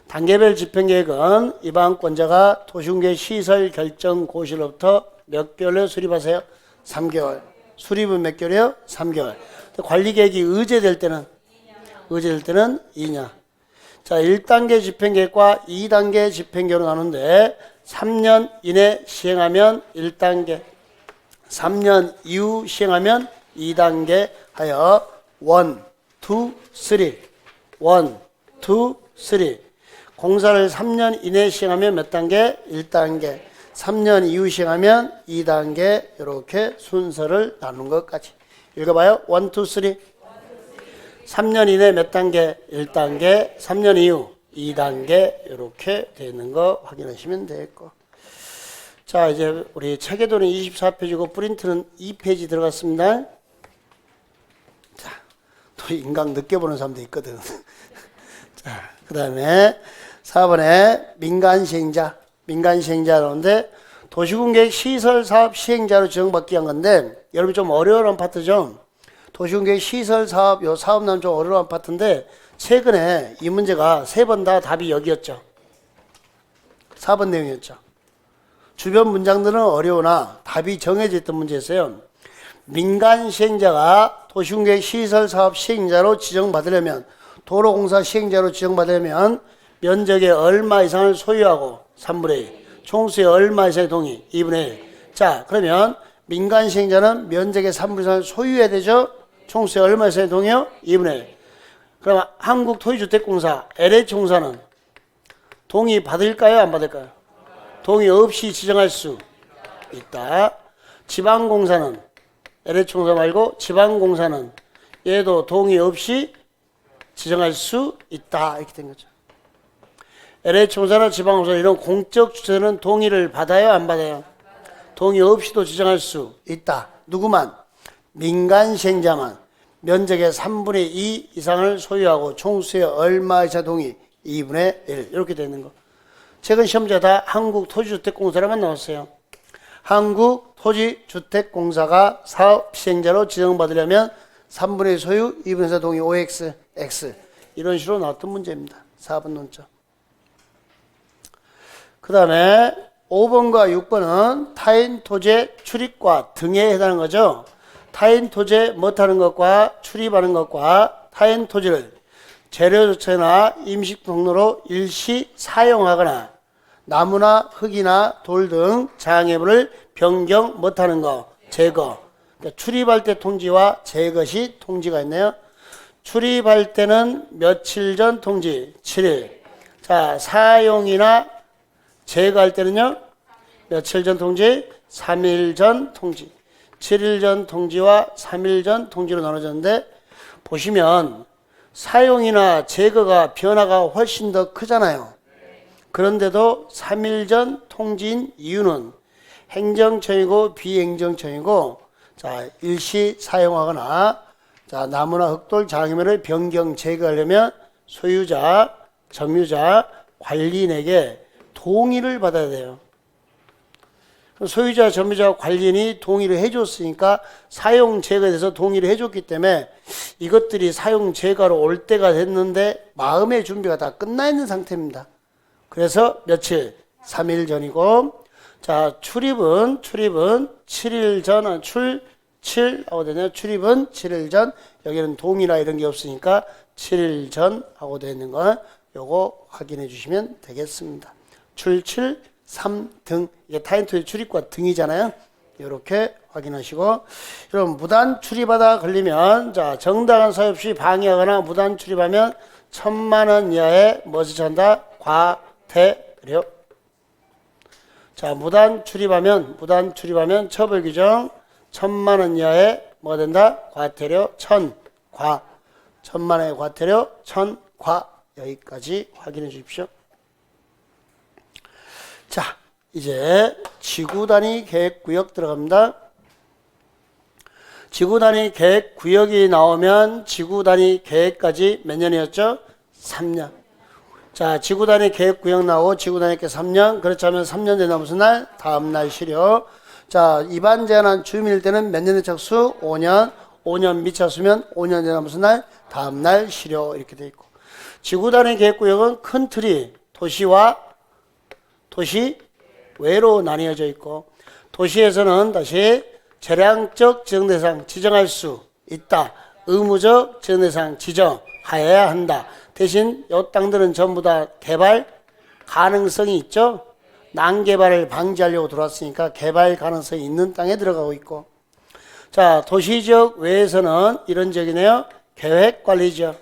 [SPEAKER 1] 단계별 집행계획은 입안권자가 도시공계 시설 결정 고시로부터 몇 개월에 수립하세요? 3개월. 수립은 몇 개월이요? 3개월. 관리계획이 의제될 때는 2년. 자, 1단계 집행계획과 2단계 집행계획으로 나누는데 3년 이내 시행하면 1단계, 3년 이후 시행하면 2단계 하여 1, 2, 3, 1, 2, 3. 공사를 3년 이내 시행하면 몇 단계? 1단계. 3년 이후 시행하면 2단계. 이렇게 순서를 나눈 것까지. 읽어봐요. 1, 2, 3. 3년 이내 몇 단계? 1단계. 3년 이후 2단계. 이렇게 되어 있는 거 확인하시면 되겠고. 자, 이제 우리 체계도는 24페이지고 프린트는 2페이지 들어갔습니다. 자, 또 인강 늦게 보는 사람도 있거든. 자, 그 다음에 4번에 민간시행자 나오는데 도시공계획 시설사업 시행자로 지정받기 한 건데 여러분 좀 어려운 파트죠. 도시공계획 시설사업 요 사업 나면 좀 어려운 파트인데 최근에 이 문제가 3번 다 답이 여기였죠. 4번 내용이었죠. 주변 문장들은 어려우나 답이 정해져 있던 문제였어요. 민간시행자가 도시공계획 시설사업 시행자로 지정받으려면 도로공사 시행자로 지정받으려면 면적의 얼마 이상을 소유하고 3분의 1, 총수의 얼마 이상의 동의 2분의 1. 자, 그러면 민간 시행자는 면적의 3분의 1 이상을 소유해야 되죠? 총수의 얼마 이상의 동의요? 2분의 1. 그럼 한국토지주택공사 LH공사는 동의 받을까요? 안 받을까요? 동의 없이 지정할 수 있다. 지방공사는 LH공사 말고 지방공사는 얘도 동의 없이 지정할 수 있다. 이렇게 된 거죠. LH공사나 지방공사 이런 공적 주체는 동의를 받아요? 안 받아요? 동의 없이도 지정할 수 있다. 누구만? 민간시행자만 면적의 3분의 2 이상을 소유하고 총수의 얼마 이상 동의 2분의 1 이렇게 되는 거. 최근 시험자 다 한국토지주택공사라만 나왔어요. 한국토지주택공사가 사업 시행자로 지정받으려면 3분의 2 소유 2분의 4 동의 OX, X 이런 식으로 나왔던 문제입니다. 4번 논점. 그 다음에 5번과 6번은 타인 토지의 출입과 등에 해당하는 거죠. 타인 토지에 못하는 것과 출입하는 것과 타인 토지를 재료조체나 임식통로로 일시 사용하거나 나무나 흙이나 돌 등 장애물을 변경 못하는 것, 제거. 그러니까 출입할 때 통지와 제거 시 통지가 있네요. 출입할 때는 며칠 전 통지, 7일. 자, 사용이나 제거할 때는요, 며칠 전 통지, 3일 전 통지. 7일 전 통지와 3일 전 통지로 나눠졌는데, 보시면 사용이나 제거가 변화가 훨씬 더 크잖아요. 그런데도 3일 전 통지인 이유는 행정처이고 비행정처이고, 자, 일시 사용하거나, 자, 나무나 흙돌 장애물을 변경 제거하려면 소유자, 점유자, 관리인에게 동의를 받아야 돼요. 소유자, 점유자, 관리인이 동의를 해줬으니까 사용 제거에 대해서 동의를 해줬기 때문에 이것들이 사용 제거로 올 때가 됐는데 마음의 준비가 다 끝나 있는 상태입니다. 그래서 며칠? 3일 전이고, 자, 출입은 7일 전, 7 하고 되네요. 출입은 7일 전, 여기는 동의나 이런 게 없으니까 7일 전 하고 되는 거 요거 확인해 주시면 되겠습니다. 7, 3 등, 이게 타인토지 출입과 등이잖아요. 이렇게 확인하시고, 여러분 무단 출입하다 걸리면, 자, 정당한 사유 없이 방해하거나 무단 출입하면 1,000만 원 이하의 무엇을 한다? 과태료. 자, 무단 출입하면 처벌 규정 1,000만 원 이하의 뭐가 된다? 과태료 1,000과. 1,000만 원의 과태료 1,000과. 여기까지 확인해 주십시오. 자, 이제 지구단위 계획구역 들어갑니다. 지구단위 계획구역이 나오면 지구단위 계획까지 몇 년이었죠? 3년. 자, 지구단위 계획구역 나오고 지구단위 계획 3년. 그렇지 않으면 3년 되나 무슨 날? 다음날 실효. 자, 입안 제한한 주민일 때는 몇 년의 착수? 5년. 5년 미착수면 5년 되나 무슨 날? 다음날 실효. 이렇게 돼 있고. 지구 단위 계획구역은 큰 틀이 도시와 도시 외로 나뉘어져 있고, 도시에서는 다시 재량적 지정 대상 지정할 수 있다. 의무적 지정 대상 지정하여야 한다. 대신 이 땅들은 전부 다 개발 가능성이 있죠. 난개발을 방지하려고 들어왔으니까 개발 가능성이 있는 땅에 들어가고 있고, 자, 도시지역 외에서는 이런 지역이네요. 계획관리지역.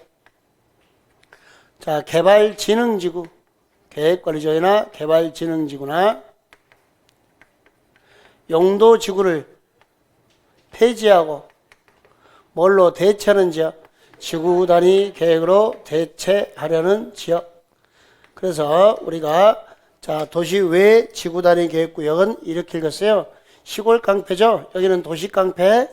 [SPEAKER 1] 자, 개발진흥지구, 계획관리지역이나 개발진흥지구나 용도지구를 폐지하고 뭘로 대체하는 지역? 지구 단위 계획으로 대체하려는 지역. 그래서 우리가 자, 도시 외 지구 단위 계획구역은 이렇게 읽었어요. 시골 깡패죠. 여기는 도시 깡패,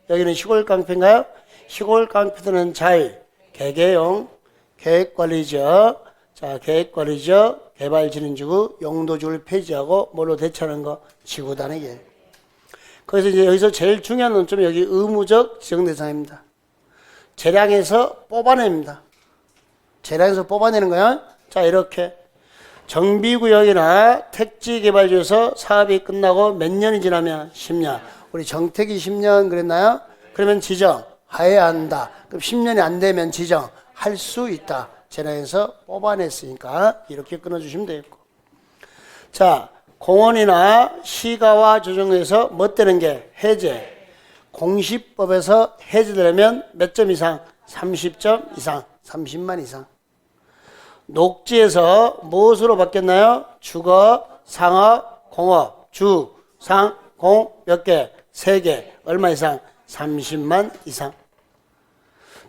[SPEAKER 1] 여기는 시골 깡패인가요? 시골 깡패들은 잘 개개용 계획관리지역, 자, 계획관리지역, 개발진흥지구, 용도지구를 폐지하고 뭘로 대체하는 거? 지구 단위 계획. 그래서 이제 여기서 제일 중요한 논점이 여기 의무적 지정 대상입니다. 재량에서 뽑아냅니다. 재량에서 뽑아내는 거야. 자, 이렇게 정비구역이나 택지개발지에서 사업이 끝나고 몇 년이 지나면 10년. 우리 정택이 10년 그랬나요? 그러면 지정해야 한다. 그럼 10년이 안 되면 지정할 수 있다. 재량에서 뽑아냈으니까 이렇게 끊어주시면 되겠고. 자, 공원이나 시가와 조정에서 뭐 되는 게 해제. 공시법에서 해제되려면 몇 점 이상? 30점 이상, 30만 이상. 녹지에서 무엇으로 바뀌었나요? 주거, 상업, 공업, 주, 상, 공 몇 개? 3개. 얼마 이상? 30만 이상.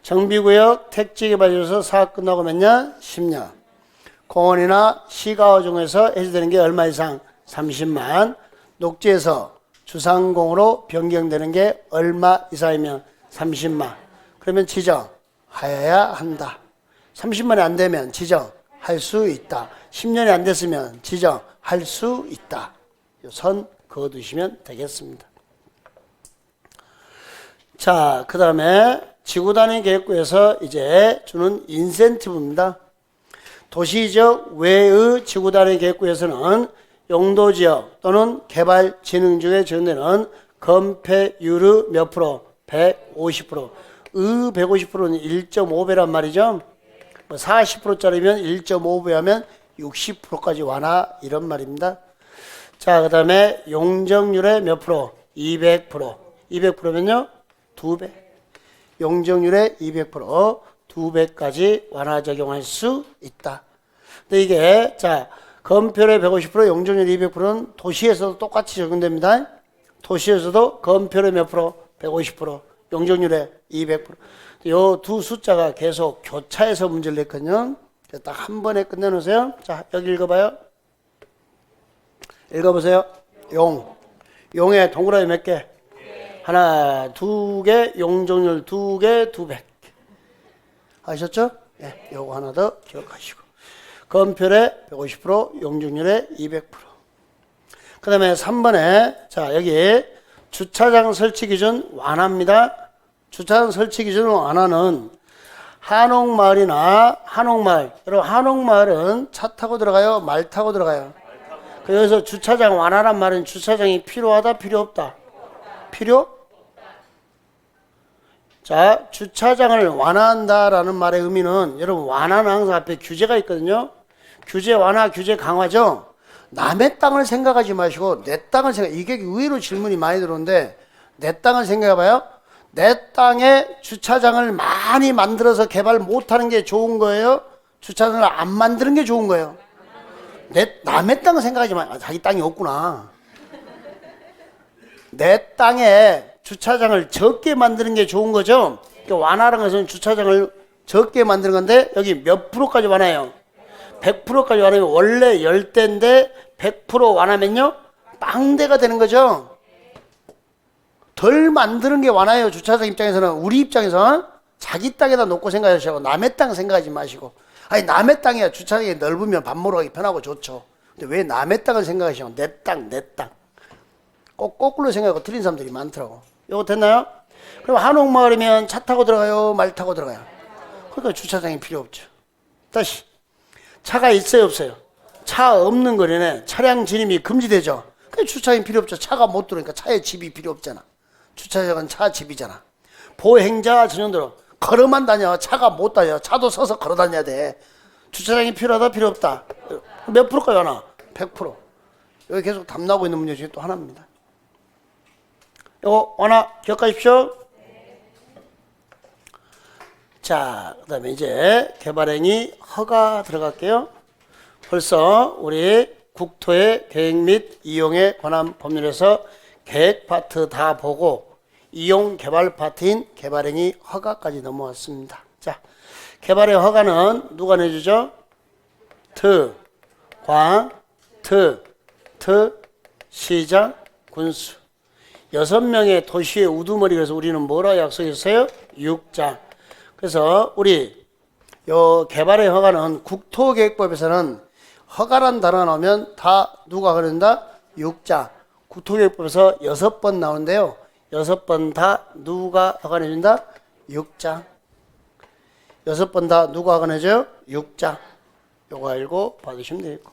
[SPEAKER 1] 정비구역, 택지개발지에서 사업 끝나고 몇 년? 10년. 공원이나 시가조정에서 해제되는 게 얼마 이상? 30만. 녹지에서 주상공으로 변경되는 게 얼마 이상이면 30만. 그러면 지정하여야 한다. 30만이 안 되면 지정할 수 있다. 10년이 안 됐으면 지정할 수 있다. 선 그어두시면 되겠습니다. 자, 그 다음에 지구단위 계획구에서 이제 주는 인센티브입니다. 도시지역 외의 지구단위 계획구에서는 용도지역 또는 개발진흥지역에 적용되는 건폐율의 몇 프로? 150%. 의 150%는 1.5배란 말이죠. 40%짜리면 1.5배 하면 60%까지 완화 이런 말입니다. 자, 그 다음에 용적률의 몇 프로? 200%. 200%면요? 2배. 용적률의 200%, 2배까지 완화 적용할 수 있다. 근데 이게 자, 건폐율의 150%, 용적률 200%는 도시에서도 똑같이 적용됩니다. 도시에서도 건폐율의 몇 프로? 150%, 용적률의 200%. 요 두 숫자가 계속 교차해서 문제를 냈거든요. 딱 한 번에 끝내놓으세요. 자, 여기 읽어봐요. 읽어보세요. 용의 동그라미 몇 개? 하나, 2개, 용적률 2개, 200. 아셨죠? 네, 요거 하나 더 기억하시고. 건폐율의 150%, 용적률의 200%. 그 다음에 3번에, 자, 여기 주차장 설치 기준 완화입니다. 주차장 설치 기준 완화는 한옥마을이나 한옥마을. 여러분, 한옥마을은 차 타고 들어가요? 말 타고 들어가요? 그래서 주차장 완화란 말은 주차장이 필요하다, 필요 없다? 필요? 자, 주차장을 완화한다라는 말의 의미는 여러분 완화는 항상 앞에 규제가 있거든요. 규제 완화, 규제 강화죠. 남의 땅을 생각하지 마시고 내 땅을 생각. 이게 의외로 질문이 많이 들어오는데 내 땅을 생각해봐요. 내 땅에 주차장을 많이 만들어서 개발 못하는 게 좋은 거예요? 주차장을 안 만드는 게 좋은 거예요? 남의 땅을 생각하지 마. 자기 땅이 없구나. 내 땅에 주차장을 적게 만드는 게 좋은 거죠. 그러니까 완화라는 것은 주차장을 적게 만드는 건데 여기 몇 프로까지 완화해요? 100%까지 완화하면 원래 10대인데 100% 완화면요? 빵대가 되는 거죠. 덜 만드는 게 완화해요. 주차장 입장에서는. 우리 입장에서는 자기 땅에다 놓고 생각하시고 남의 땅 생각하지 마시고. 아니 남의 땅이야. 주차장이 넓으면 밥 먹으러 가기 편하고 좋죠. 근데 왜 남의 땅을 생각하시고 내 땅, 내 땅. 꼭 거꾸로 생각하고 틀린 사람들이 많더라고. 이거 됐나요? 그럼 한옥마을이면 차 타고 들어가요? 말 타고 들어가요? 그러니까 주차장이 필요 없죠. 다시 차가 있어요 없어요? 차 없는 거리네. 차량 진입이 금지되죠. 그 주차장이 필요 없죠. 차가 못 들어오니까 차에 집이 필요 없잖아. 주차장은 차 집이잖아. 보행자 전용도로 걸어만 다녀. 차가 못 다녀. 차도 서서 걸어 다녀야 돼. 주차장이 필요하다 필요 없다. 몇 프로까지 하나? 100%. 여기 계속 담나고 있는 문제 중에 또 하나입니다. 이거 하나 기억하십시오. 자, 그 다음에 이제 개발행위 허가 들어갈게요. 벌써 우리 국토의 계획 및 이용에 관한 법률에서 계획 파트 다 보고 이용 개발 파트인 개발행위 허가까지 넘어왔습니다. 자, 개발의 허가는 누가 내주죠? 시장, 군수. 6명의 도시의 우두머리. 그래서 우리는 뭐라 약속했어요? 6장. 그래서 우리 요 개발의 허가는 국토계획법에서는 허가란 단어 나오면 다 누가 그런다? 6장. 국토계획법에서 6번 나오는데요. 6번 다 누가 허가 내준다? 6장. 6번 다 누가 허가 내줘요? 6장. 요거 알고 받으시면 되겠고.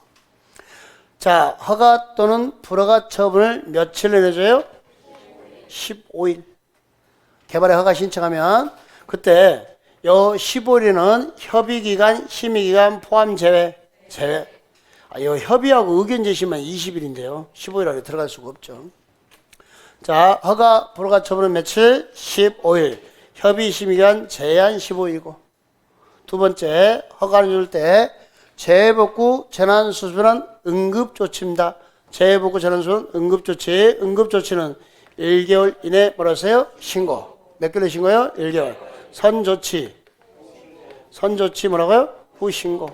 [SPEAKER 1] 자, 허가 또는 불허가 처분을 며칠에 내줘요? 15일. 개발의 허가 신청하면 그때 요 15일에는 협의기간, 심의기간 포함 제외. 요 협의하고 의견 제시만 20일인데요. 15일 안에 들어갈 수가 없죠. 자, 허가, 불허가 처분은 며칠? 15일. 협의, 심의기간 제한 15일이고. 두 번째, 허가를 줄 때 재해복구, 재난수습은 응급조치입니다. 재해복구, 재난수습은 응급조치. 응급조치는 1개월 이내 뭐라 하세요? 신고. 몇 개월 신고요? 1개월. 선조치 뭐라고요? 후신고.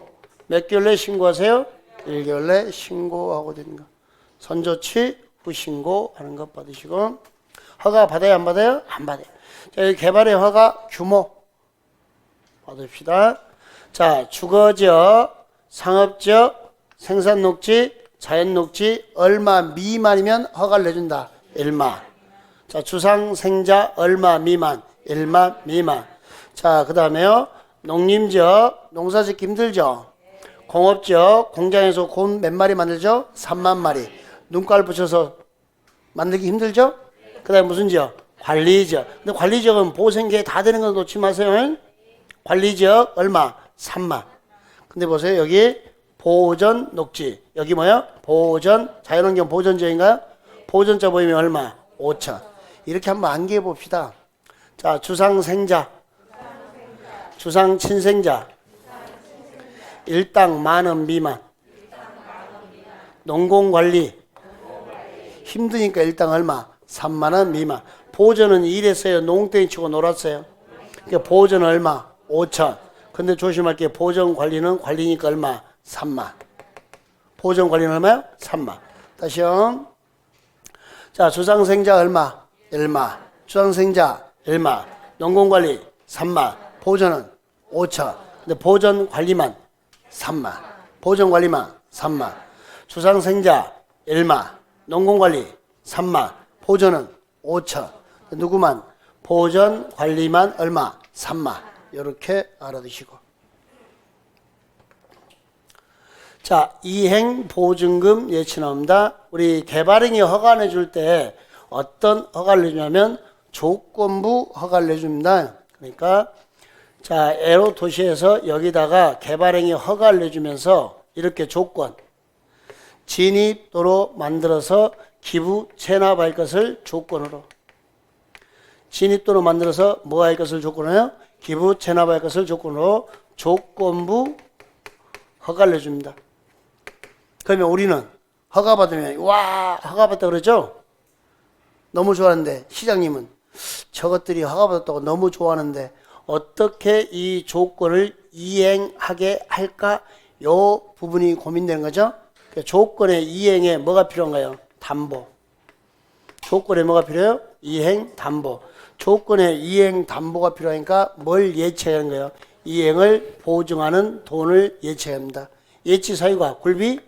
[SPEAKER 1] 몇 개월 내 신고하세요? 1개월 내 신고하고 되는 거. 선조치, 후신고 하는 것 받으시고. 허가 받아요? 안 받아요? 안 받아요. 자, 여기 개발의 허가 규모 받읍시다. 자, 주거지역, 상업지역, 생산녹지, 자연녹지 얼마 미만이면 허가를 내준다. 1마. 자, 주상생자 얼마 미만? 1마 미만. 자, 그 다음에요. 농림지역, 농사짓기 힘들죠? 공업지역, 공장에서 곰 몇 마리 만들죠? 3만 마리. 눈깔 붙여서 만들기 힘들죠? 그 다음에 무슨 지역? 관리지역. 근데 관리지역은 보생계 다 되는 건 놓지 마세요. 관리지역 얼마? 3만. 근데 보세요. 여기 보전 녹지. 여기 뭐야? 보전, 자연환경 보전지역인가요? 보전자 보이면 얼마? 5천. 이렇게 한번 암기해 봅시다. 자, 주상생자, 주상친생자, 일당 만원 미만, 농공관리, 힘드니까 일당 얼마? 3만원 미만. 보전은 일했어요? 농땡이 치고 놀았어요? 그러니까 보전 얼마? 5천. 근데 조심할 게 보전관리는 관리니까 얼마? 3만. 보전관리는 얼마요? 3만. 다시요. 자, 주상생자 얼마? 1마. 주상생자 1마. 농공관리 3만. 보전은 5천. 근데 보전관리만 3만. 보전관리만 3만. 주상생자 1마. 농공관리 3만. 보전은 5천. 누구만? 보전관리만 얼마? 3만. 이렇게 알아두시고. 자, 이행보증금 예치 나옵니다. 우리 개발행위 허가 내줄 때 어떤 허가를 내주냐면 조건부 허가를 내줍니다. 그러니까 자, 에로 도시에서 여기다가 개발행위 허가를 내주면서 이렇게 조건, 진입도로 만들어서 기부 체납할 것을 조건으로, 진입도로 만들어서 뭐 할 것을 조건으로요? 기부 체납할 것을 조건으로 조건부 허가를 내줍니다. 그러면 우리는 허가 받으면 와 허가 받다 그러죠? 너무 좋아하는데 시장님은 저것들이 허가 받았다고 너무 좋아하는데 어떻게 이 조건을 이행하게 할까? 요 부분이 고민되는 거죠. 조건의 이행에 뭐가 필요한가요? 담보. 조건에 뭐가 필요해요? 이행 담보. 조건의 이행 담보가 필요하니까 뭘 예치하는 거예요? 이행을 보증하는 돈을 예치합니다. 예치 사유가 굴비,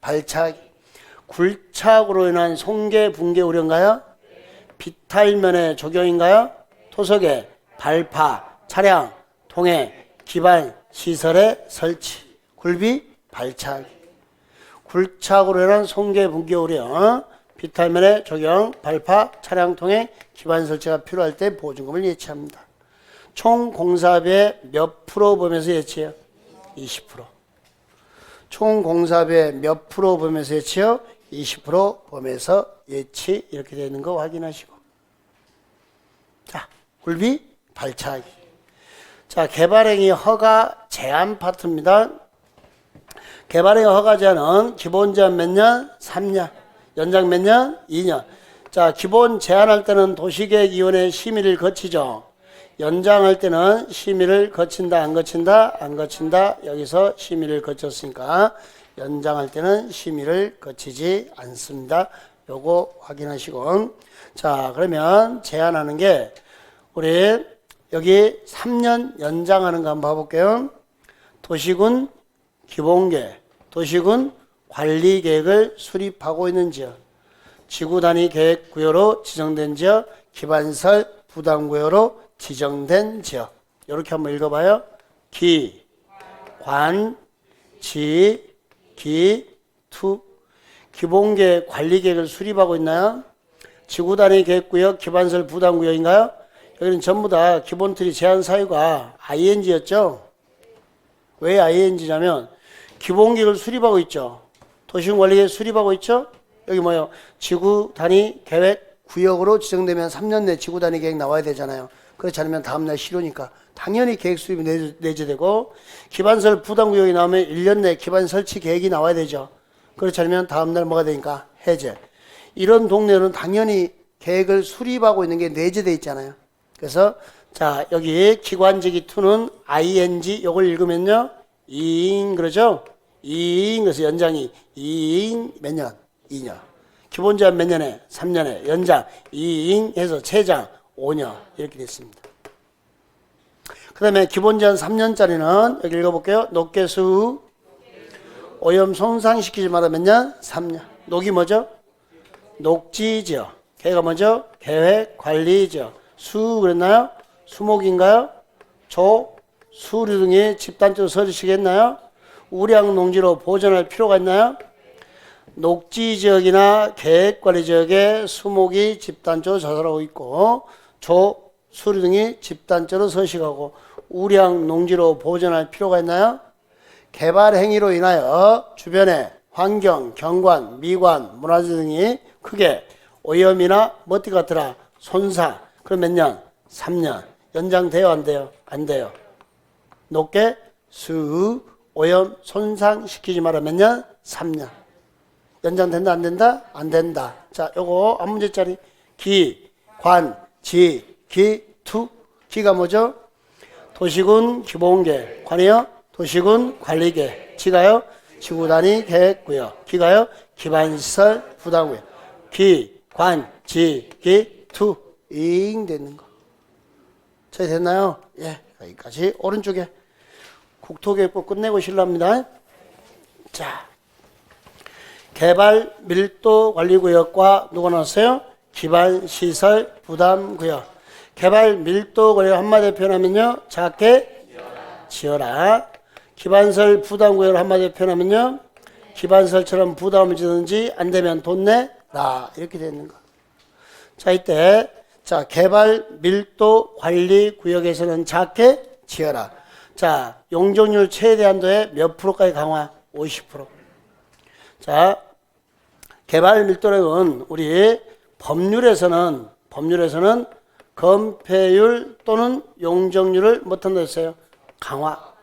[SPEAKER 1] 발차기. 굴착으로 인한 손괴, 붕괴 우려인가요? 비탈면의 적용인가요? 토석의 발파, 차량, 통해, 기반 시설의 설치, 굴비 발차기, 굴착으로 인한 송계 분기 우려, 비탈면의 적용, 발파, 차량 통행, 기반 설치가 필요할 때 보증금을 예치합니다. 총 공사비의 몇 프로 범위에서 예치해요? 20%. 총 공사비의 몇 프로 범위에서 예치요? 20% 범위에서 예치. 이렇게 되어 있는 거 확인하시고. 자, 굴비 발차기. 자, 개발행위 허가 제한 파트입니다. 개발행위 허가 제한은 기본 제한 몇 년? 3년. 연장 몇 년? 2년. 자, 기본 제한할 때는 도시계획위원회 심의를 거치죠. 연장할 때는 심의를 거친다, 안 거친다? 안 거친다. 여기서 심의를 거쳤으니까 연장할 때는 심의를 거치지 않습니다. 요거 확인하시고. 자, 그러면 제한하는 게 우리 여기 3년 연장하는 거 한번 봐볼게요. 도시군 기본계획, 도시군 관리계획을 수립하고 있는 지역, 지구단위 계획구역으로 지정된 지역, 기반설 부담구역으로 지정된 지역. 이렇게 한번 읽어봐요. 기, 관, 지, 기, 투. 기본계획 관리계획을 수립하고 있나요? 지구단위 계획구역, 기반설 부담구역인가요? 여기는 전부 다 기본틀이 제한 사유가 ing였죠. 왜 ing냐면 기본계획을 수립하고 있죠. 도시군관리계획 수립하고 있죠. 여기 뭐요? 지구단위 계획 구역으로 지정되면 3년 내 지구단위 계획 나와야 되잖아요. 그렇지 않으면 다음날 실효니까 당연히 계획 수립이 내재되고, 기반설 부담구역이 나오면 1년 내 기반 설치 계획이 나와야 되죠. 그렇지 않으면 다음날 뭐가 되니까 해제. 이런 동네는 당연히 계획을 수립하고 있는 게 내재되어 있잖아요. 그래서 자, 여기 기관지기 2는 ing 요걸 읽으면요, 2인 그러죠? 2인 그래서 연장이 2인 몇 년? 2년. 기본 제한 몇 년에? 3년에. 연장 2인 해서 최장 5년 이렇게 됐습니다. 그 다음에 기본 제한 3년짜리는 여기 읽어볼게요. 녹개수 오염 손상시키지 마라 몇 년? 3년. 녹이 뭐죠? 녹지지역. 개가 뭐죠? 계획관리지역. 수 그랬나요? 수목인가요? 조, 수류 등이 집단적으로 서리시겠나요? 우량 농지로 보존할 필요가 있나요? 녹지지역이나 계획관리지역에 수목이 집단적으로 자살하고 있고, 조, 수류 등이 집단적으로 서식하고 우량 농지로 보존할 필요가 있나요? 개발 행위로 인하여 주변의 환경, 경관, 미관, 문화재 등이 크게 오염이나 뭐띠 같더라 손상. 그럼 몇 년? 3년. 연장돼요? 안 돼요? 안 돼요. 높게 수 오염 손상시키지 마라 몇 년? 3년. 연장된다? 안 된다? 안 된다. 자, 요거 한 문제짜리. 기, 관, 지, 기, 투. 기가 뭐죠? 도시군 기본계획. 관이요? 도시군 관리계획. 지가요? 지구단위 계획구역. 기가요? 기반시설 부담구역. 기, 관, 지, 기, 투. 잉 되는 거. 잘 됐나요? 예, 여기까지. 오른쪽에 국토계획법 끝내고 실랍니다. 자, 개발 밀도 관리구역과 누가 나왔어요? 기반시설 부담구역. 개발 밀도 관리를 한마디로 표현하면요, 작게 지어라. 기반설 부담구역을 한마디로 표현하면요, 기반설처럼 부담을 지든지 안 되면 돈 내라. 이렇게 되는 거. 자, 이때 자, 개발 밀도 관리 구역에서는 작게 지어라. 자, 용적률 최대 한도에 몇 프로까지 강화? 50%. 자, 개발 밀도력은 우리 법률에서는 건폐율 또는 용적률을 못한다 했어요. 강화.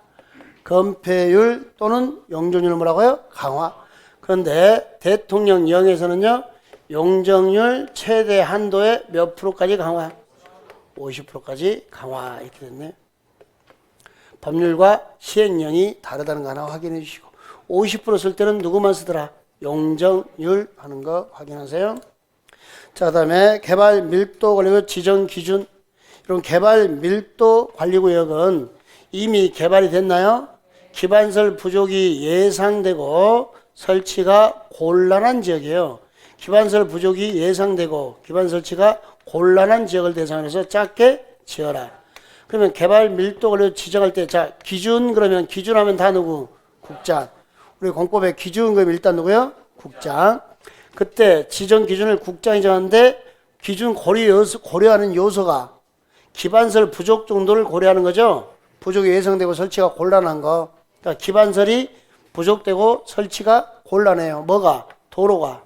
[SPEAKER 1] 건폐율 또는 용적률을 뭐라고요? 강화. 그런데 대통령령에서는요, 용적률 최대 한도에 몇 프로까지 강화? 50%까지 강화. 이렇게 됐네요. 법률과 시행령이 다르다는 거 하나 확인해 주시고, 50% 쓸 때는 누구만 쓰더라? 용적률 하는 거 확인하세요. 자, 그 다음에 개발 밀도 관리구역 지정 기준. 이런 개발 밀도 관리구역은 이미 개발이 됐나요? 기반설 부족이 예상되고 설치가 곤란한 지역이에요. 기반설 부족이 예상되고 기반 설치가 곤란한 지역을 대상으로 해서 작게 지어라. 그러면 개발 밀도를 지정할 때, 자, 기준, 그러면 기준하면 다 누구? 국장. 우리 공법의 기준, 그러면 일단 누구요? 국장. 그때 지정 기준을 국장이 정하는데 기준 고려하는 요소가 기반설 부족 정도를 고려하는 거죠. 부족이 예상되고 설치가 곤란한 거. 그러니까 기반설이 부족되고 설치가 곤란해요. 뭐가? 도로가.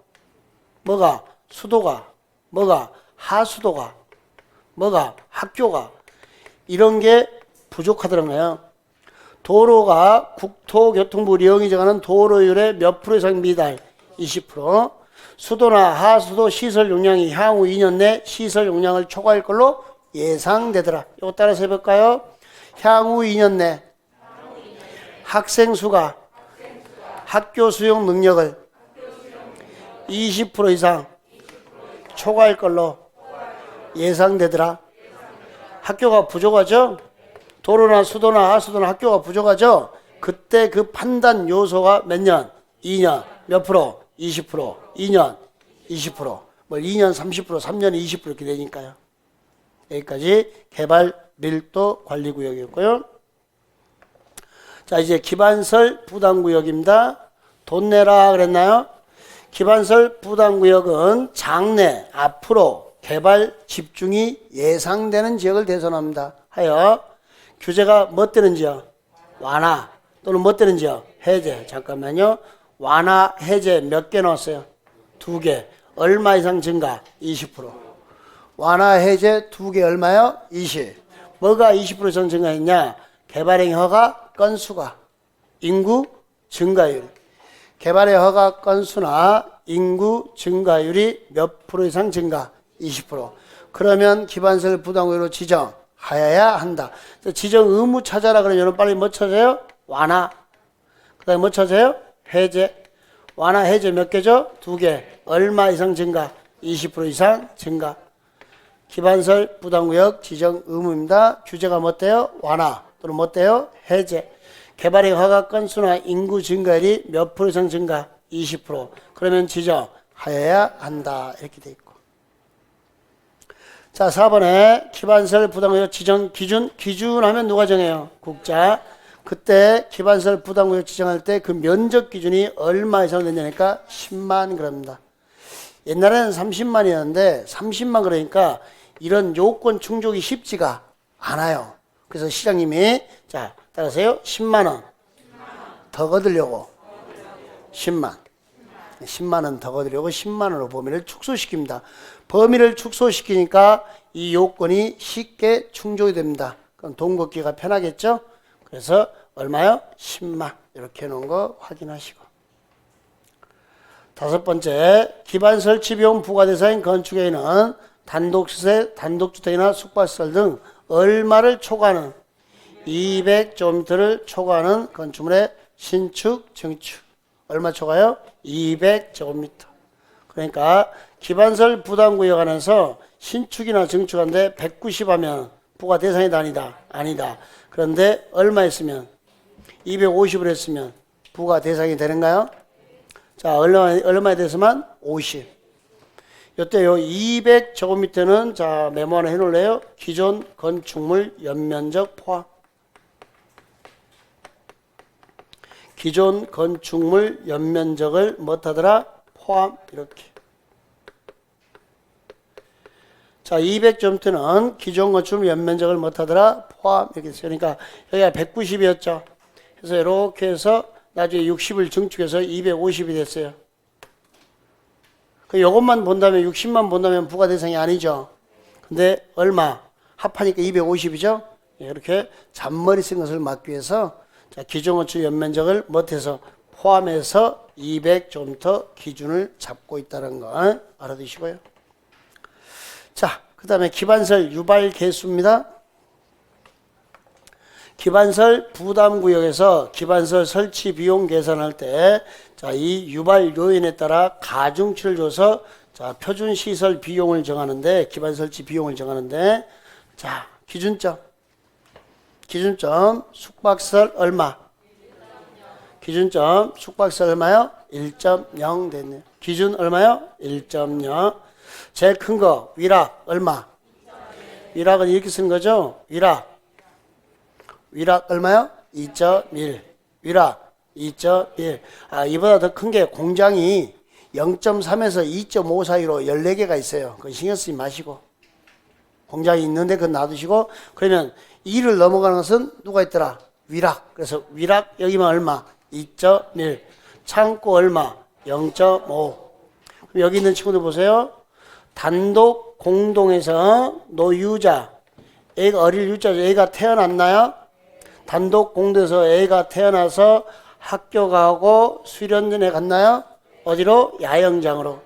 [SPEAKER 1] 뭐가? 수도가. 뭐가? 하수도가. 뭐가? 학교가. 이런 게 부족하더라는 거예요. 도로가 국토교통부 령이 정하는 도로율의 몇 프로 이상 미달? 20%. 수도나 하수도 시설 용량이 향후 2년 내 시설 용량을 초과할 걸로 예상되더라. 이거 따라서 해볼까요? 향후 2년 내 학생 수가 학교 수용 능력을 20% 이상 초과할 걸로 예상되더라. 학교가 부족하죠? 도로나 수도나 하수도나 학교가 부족하죠? 그때 그 판단 요소가 몇 년? 2년. 몇 프로? 20%. 2년 20%. 뭐 2년 30%, 3년 20% 이렇게 되니까요. 여기까지 개발 밀도 관리구역이었고요. 자, 이제 기반설 부담구역입니다. 돈 내라 그랬나요? 기반설 부담구역은 장래 앞으로 개발 집중이 예상되는 지역을 대선합니다. 하여 규제가 뭐 되는지요? 완화 또는 뭐 되는지요? 해제. 잠깐만요. 완화 해제 몇 개 넣었어요? 2개. 얼마 이상 증가? 20%. 완화 해제 2개 얼마요? 20. 뭐가 20% 이상 증가했냐? 개발행 허가 건수가 인구 증가율. 개발의 허가 건수나 인구 증가율이 몇 프로 이상 증가? 20%. 그러면 기반설 부담구역으로 지정하여야 한다. 지정 의무 찾아라 그러면 빨리 뭐 찾아요? 완화. 그 다음에 뭐 찾아요? 해제. 완화 해제 몇 개죠? 2개. 얼마 이상 증가? 20% 이상 증가. 기반설 부담구역 지정 의무입니다. 규제가 뭐 돼요? 완화 또는 뭐 돼요? 해제. 개발의 허가 건수나 인구 증가율이 몇 프로 이상 증가? 20%. 그러면 지정하여야 한다. 이렇게 돼 있고. 자, 4번에 기반설 부담구역 지정 기준. 기준하면 누가 정해요? 국자. 그때 기반설 부담구역 지정할 때 그 면적 기준이 얼마 이상 되냐니까 10만 그럽니다. 옛날에는 30만이었는데 30만 그러니까 이런 요건 충족이 쉽지가 않아요. 그래서 시장님이 자 따라서요 10만 원 더 거두려고 10만 원 더 거두려고 10만 원으로 범위를 축소시킵니다. 범위를 축소시키니까 이 요건이 쉽게 충족이 됩니다. 그럼 돈 걷기가 편하겠죠? 그래서 얼마요? 10만 이렇게 해놓은 거 확인하시고. 5번째, 기반 설치 비용 부과대상인 건축에는 단독시세, 단독주택이나 숙박시설 등 얼마를 초과하는 200제곱미터를 초과하는 건축물의 신축, 증축 얼마 초과요? 200제곱미터. 그러니까 기반설 부담구역 안에서 신축이나 증축한데 190 하면 부과 대상이다 아니다? 아니다. 그런데 얼마 했으면 250을 했으면 부과 대상이 되는가요? 자, 얼마에 대해서만 50. 이때요 200제곱미터는 자 메모 하나 해놓을래요? 기존 건축물 연면적 포함. 기존 건축물 연면적을 못하더라 포함 이렇게. 자, 200제곱미터는 기존 건축물 연면적을 못하더라 포함 이렇게 했어요. 그러니까 여기가 190이었죠. 그래서 이렇게 해서 나중에 60을 증축해서 250이 됐어요. 그 요것만 본다면 60만 본다면 부과 대상이 아니죠. 근데 얼마? 합하니까 250이죠. 이렇게 잔머리 쓴 것을 막기 위해서 자, 기존 건축 연면적을 못해서 포함해서 200제곱미터 기준을 잡고 있다는 거 알아두시고요. 자, 그 다음에 기반설 유발 개수입니다. 기반설 부담구역에서 기반설 설치 비용 계산할 때, 자, 이 유발 요인에 따라 가중치를 줘서, 자, 표준시설 비용을 정하는데, 기반 설치 비용을 정하는데, 자, 기준점, 숙박시설 얼마? 기준점, 숙박시설 얼마요? 1.0 됐네요. 기준 얼마요? 1.0. 제일 큰 거, 위락 얼마? 위락은 이렇게 쓰는 거죠? 위락. 위락 얼마요? 2.1. 위락 2.1. 아, 이보다 더 큰 게 공장이 0.3에서 2.5 사이로 14개가 있어요. 그건 신경 쓰지 마시고. 공장이 있는데 그건 놔두시고. 그러면 2를 넘어가는 것은 누가 있더라? 위락. 그래서 위락 여기만 얼마? 2.1. 창고 얼마? 0.5. 여기 있는 친구들 보세요. 단독 공동에서 노유자. 애가 어릴 유자죠. 애가 태어났나요? 단독 공동에서 애가 태어나서 학교 가고 수련전에 갔나요? 어디로? 야영장으로.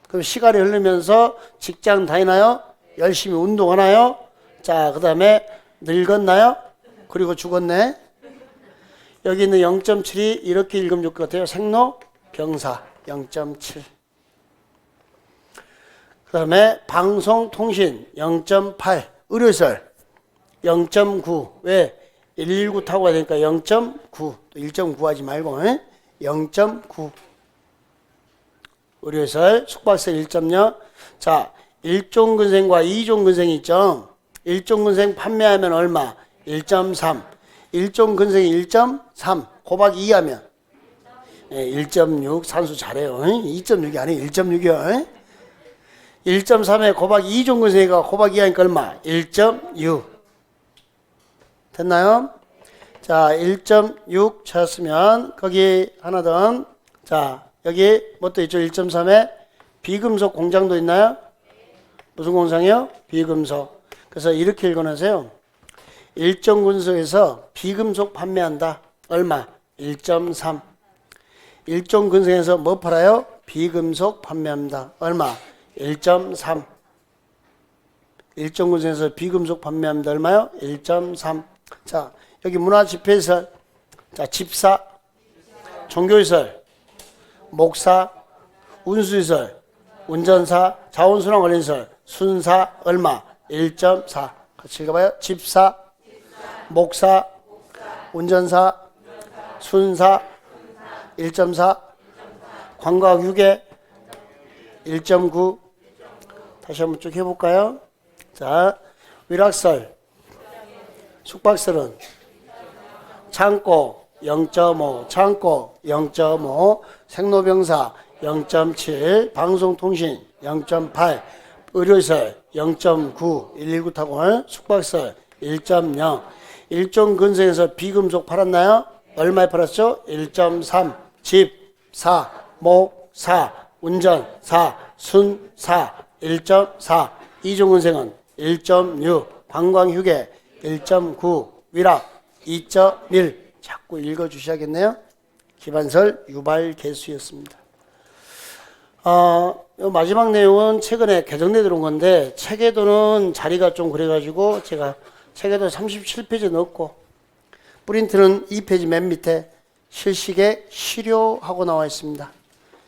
[SPEAKER 1] 그럼 시간이 흐르면서 직장 다니나요? 열심히 운동하나요? 자, 그 다음에 늙었나요? 그리고 죽었네. 여기 있는 0.7이 이렇게 읽으면 좋을 것 같아요. 생로병사 0.7. 그 다음에 방송통신 0.8. 의료시설 0.9. 왜? 119 타고 가야 되니까 0.9. 1.9 하지 말고 0.9. 의료시설 숙박시설 1.0. 자, 1종 근생과 2종 근생이 있죠. 1종 근생 판매하면 얼마? 1.3. 1종 근생이 1.3. 곱하기 2 하면 1.6. 산수 잘해요. 2.6이 아니에요. 1.6이요. 1.3에 곱하기 2종 근생이가 곱하기 2 하니까 얼마? 1.6. 됐나요? 자, 1.6 찾았으면 거기 하나 더. 자, 여기 뭣도 있죠? 1.3에 비금속 공장도 있나요? 무슨 공장이요? 비금속. 그래서 이렇게 읽어내세요. 1종 근성에서 비금속 판매한다. 얼마? 1.3. 1종 근성에서 뭐 팔아요? 비금속 판매합니다. 얼마? 1.3. 1종 근성에서 비금속 판매합니다. 얼마요? 1.3. 자, 여기 문화집회시설. 자, 집사, 종교시설, 목사, 운수시설, 운전사, 자원순환관리시설, 순사 얼마? 1.4. 같이 읽어봐요. 집사, 목사, 운전사, 순사 1.4. 관광유계 1.9. 다시 한번 쭉 해볼까요? 자, 위락설, 숙박설은 창고 0.5, 창고 0.5, 생로병사 0.7, 방송통신 0.8, 의료시설 0.9, 119 타고 숙박시설 1.0. 1종 근성에서 비금속 팔았나요? 얼마에 팔았죠? 1.3. 집 4, 목 4, 운전 4, 순 4, 1.4. 2종 근성은 1.6, 관광휴게 1.9, 위락 2.1. 자꾸 읽어주셔야겠네요. 기반설 유발 개수였습니다. 요 마지막 내용은 최근에 개정돼 들어온 건데 책에도는 자리가 좀 그래가지고 제가 책에도 37페이지 넣었고 프린트는 2페이지 맨 밑에 실시계획 실효하고 나와 있습니다.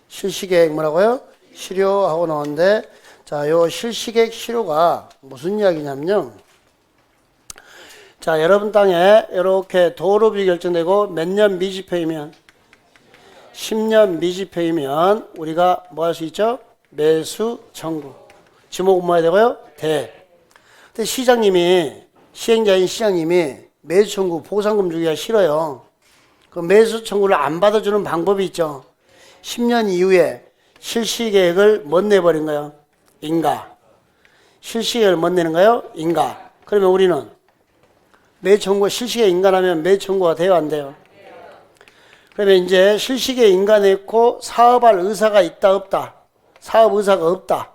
[SPEAKER 1] 실시계획 뭐라고요? 실효하고 나왔는데 자, 요 실시계획 실효가 무슨 이야기냐면요. 자, 여러분 땅에 이렇게 도로비 결정되고 몇 년 미집회이면 10년 미집회이면 우리가 뭐 할 수 있죠? 매수 청구. 지목은 뭐 해야 되고요? 대. 근데 시장님이, 시행자인 시장님이 매수 청구 보상금 주기가 싫어요. 그 매수 청구를 안 받아주는 방법이 있죠. 10년 이후에 실시계획을 못 내버린 거예요. 인가. 실시계획을 못 내는 거예요? 인가. 그러면 우리는 매수 청구가 실시계획 인가하면 매수 청구가 돼요? 안 돼요? 그러면 이제 실시계획 인가 냈고 사업할 의사가 있다 없다? 사업 의사가 없다.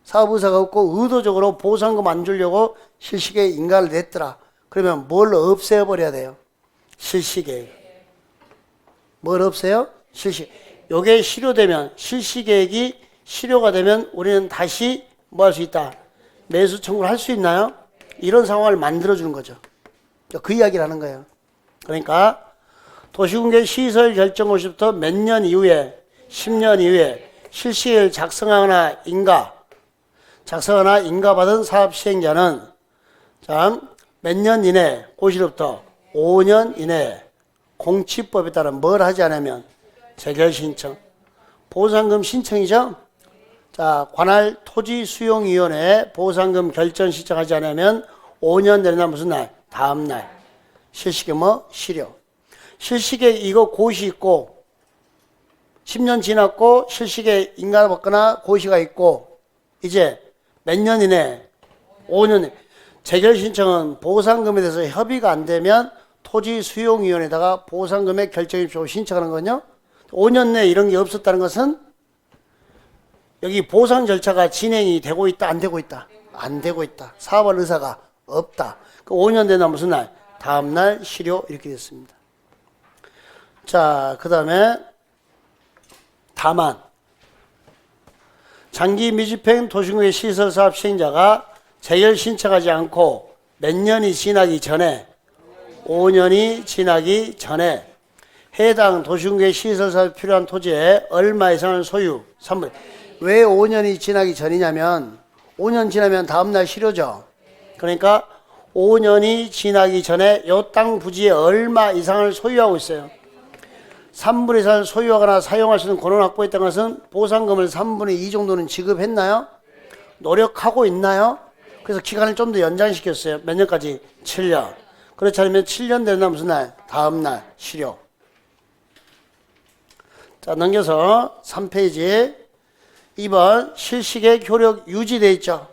[SPEAKER 1] 사업 의사가 없고 의도적으로 보상금 안 주려고 실시계획 인가를 냈더라. 그러면 뭘 없애버려야 돼요? 실시계획. 뭘 없애요? 요게 실효되면, 실시계획이 실효가 되면 우리는 다시 뭐 할 수 있다? 매수 청구를 할 수 있나요? 이런 상황을 만들어주는 거죠. 그 이야기를 하는 거예요. 그러니까 도시공개 시설 결정 시부터 몇 년 이후에 10년 이후에 실시계획을 작성하거나 인가받은 사업 시행자는 몇 년 이내 고시로부터 5년 이내 공치법에 따라 뭘 하지 않으면 재결 신청, 보상금 신청이죠. 자, 관할 토지수용위원회에 보상금 결정 신청하지 않으면 5년 되는 날 무슨 날? 다음 날. 실시계 뭐? 실효. 실시계 이거 고시 있고 10년 지났고 실시계 인가가 받거나 고시가 있고 이제 몇 년이네? 5년. 재결 신청은 보상금에 대해서 협의가 안 되면 토지수용위원회에다가 보상금액 결정입시로 신청하는 거거든요. 5년 내에 이런 게 없었다는 것은 여기 보상 절차가 진행이 되고 있다, 안 되고 있다? 안 되고 있다. 사업할 의사가 없다. 그 5년 되나 무슨 날? 다음 날 실효 이렇게 됐습니다. 자, 그 다음에 다만 장기 미집행 도시공의 시설사업 시행자가 재결 신청하지 않고 몇 년이 지나기 전에 5년이 지나기 전에 해당 도시공의 시설사업에 필요한 토지에 얼마 이상을 소유 3분. 왜 5년이 지나기 전이냐면 5년 지나면 다음날 실효죠. 그러니까 5년이 지나기 전에 이 땅 부지에 얼마 이상을 소유하고 있어요. 3분의 1을 소유하거나 사용할 수 있는 권한을 확보했다는 것은 보상금을 3분의 2 정도는 지급했나요? 노력하고 있나요? 그래서 기간을 좀 더 연장시켰어요. 몇 년까지? 7년. 그렇지 않으면 7년 되나 무슨 날? 다음 날 실효. 자, 넘겨서 3페이지 2번 실시계획 효력 유지되어 있죠.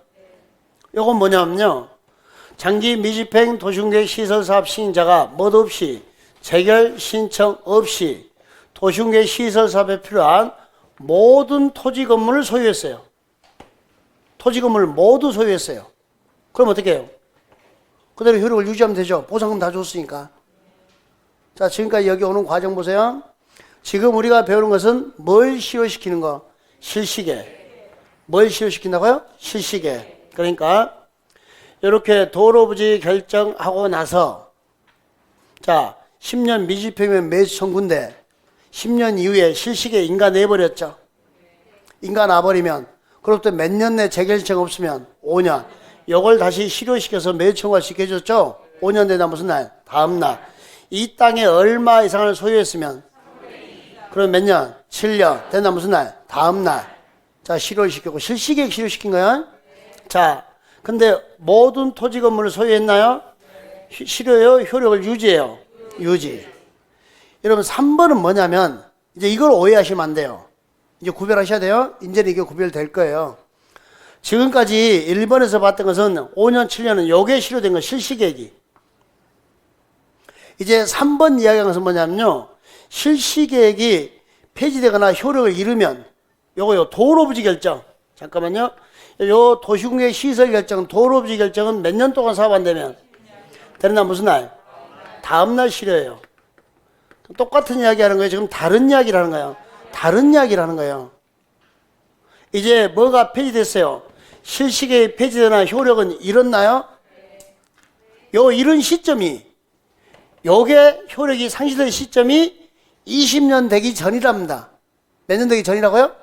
[SPEAKER 1] 요건 뭐냐면요. 장기 미집행 도시공계획 시설사업 시행자가 뭣 없이 재결 신청 없이 도시공계획 시설사업에 필요한 모든 토지 건물을 소유했어요. 토지 건물을 모두 소유했어요. 그럼 어떻게 해요? 그대로 효력을 유지하면 되죠. 보상금 다 줬으니까. 자, 지금까지 여기 오는 과정 보세요. 지금 우리가 배우는 것은 뭘 실효시키는 거? 실시계. 뭘 실효시킨다고요? 실시계. 그러니까 이렇게 도로부지 결정하고 나서 자 10년 미집행면 매수 청구인데 10년 이후에 실시계 인가 내버렸죠. 인가 나버리면 그로부터 몇 년 내 재결 신청 없으면 5년. 요걸 다시 실효시켜서 매수 청구할 수 있게 해줬죠. 5년 되나 무슨 날? 다음 날. 이 땅에 얼마 이상을 소유했으면 그럼 몇 년? 7년. 되나 무슨 날? 다음 날. 자, 실효시키고 실시계획 실효시킨 거야. 자, 근데 모든 토지 건물을 소유했나요? 실효요? 효력을 유지해요? 유지. 여러분 3번은 뭐냐면 이제 이걸 오해하시면 안 돼요. 이제 구별하셔야 돼요. 이제는 이게 구별될 거예요. 지금까지 1번에서 봤던 것은 5년, 7년은 요게 실효된 건 실시계획이. 이제 3번 이야기하는 것은 뭐냐면요. 실시계획이 폐지되거나 효력을 잃으면 요거요. 도로부지 결정. 잠깐만요. 요 도시공계 시설 결정, 도로부지 결정은 몇 년 동안 사업 안 되면 되는 날 무슨 날? 다음 날 실효예요. 똑같은 이야기 하는 거예요. 지금 다른 이야기를 하는 거예요. 다른 이야기를 하는 거예요. 이제 뭐가 폐지됐어요? 실시계획 폐지되나 효력은 잃었나요? 요 이런 시점이 요게 효력이 상실될 시점이 20년 되기 전이랍니다. 몇 년 되기 전이라고요?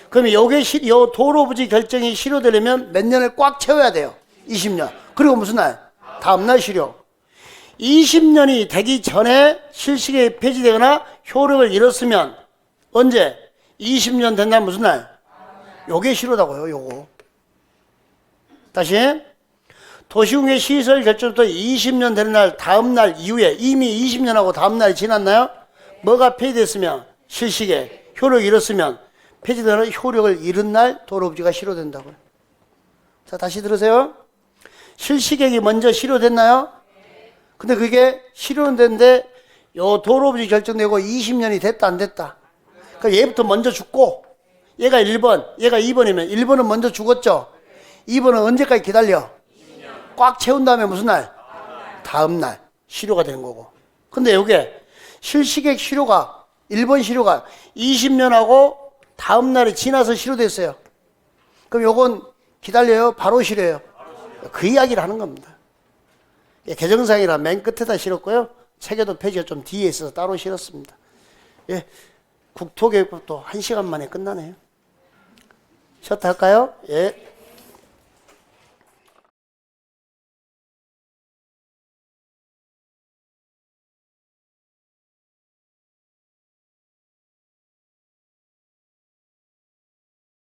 [SPEAKER 1] 그러면 요게 요 도로부지 결정이 실효되려면 몇 년을 꽉 채워야 돼요. 20년. 그리고 무슨 날? 다음 날 실효. 20년이 되기 전에 실시계획 폐지되거나 효력을 잃었으면 언제? 20년 된 날 무슨 날? 요게 실효다고요. 요거. 다시 도시공계 시설 결정부터 20년 되는 날 다음 날 이후에 이미 20년하고 다음 날이 지났나요? 뭐가 폐지됐으면 실시계획 효력을 잃었으면 폐지되는 효력을 잃은 날 도로부지가 실효된다고요. 자, 다시 들으세요. 실시계획이 먼저 실효됐나요? 근데 그게 실효됐는데 요 도로부지 결정되고 20년이 됐다 안 됐다. 그러니까 얘부터 먼저 죽고 얘가 1번, 얘가 2번이면 1번은 먼저 죽었죠. 2번은 언제까지 기다려? 꽉 채운 다음에 무슨 날? 다음 날 실효가 되는 거고. 근데 요게 실시계획 실효가 1번 실효가 20년하고 다음 날이 지나서 실효됐어요. 그럼 요건 기다려요? 바로 실효예요? 그 이야기를 하는 겁니다. 개정상이라 맨 끝에다 실었고요. 책에도 페이지가 좀 뒤에 있어서 따로 실었습니다. 예, 국토교육법도 1시간 만에 끝나네요. 쉬었다 할까요? 예.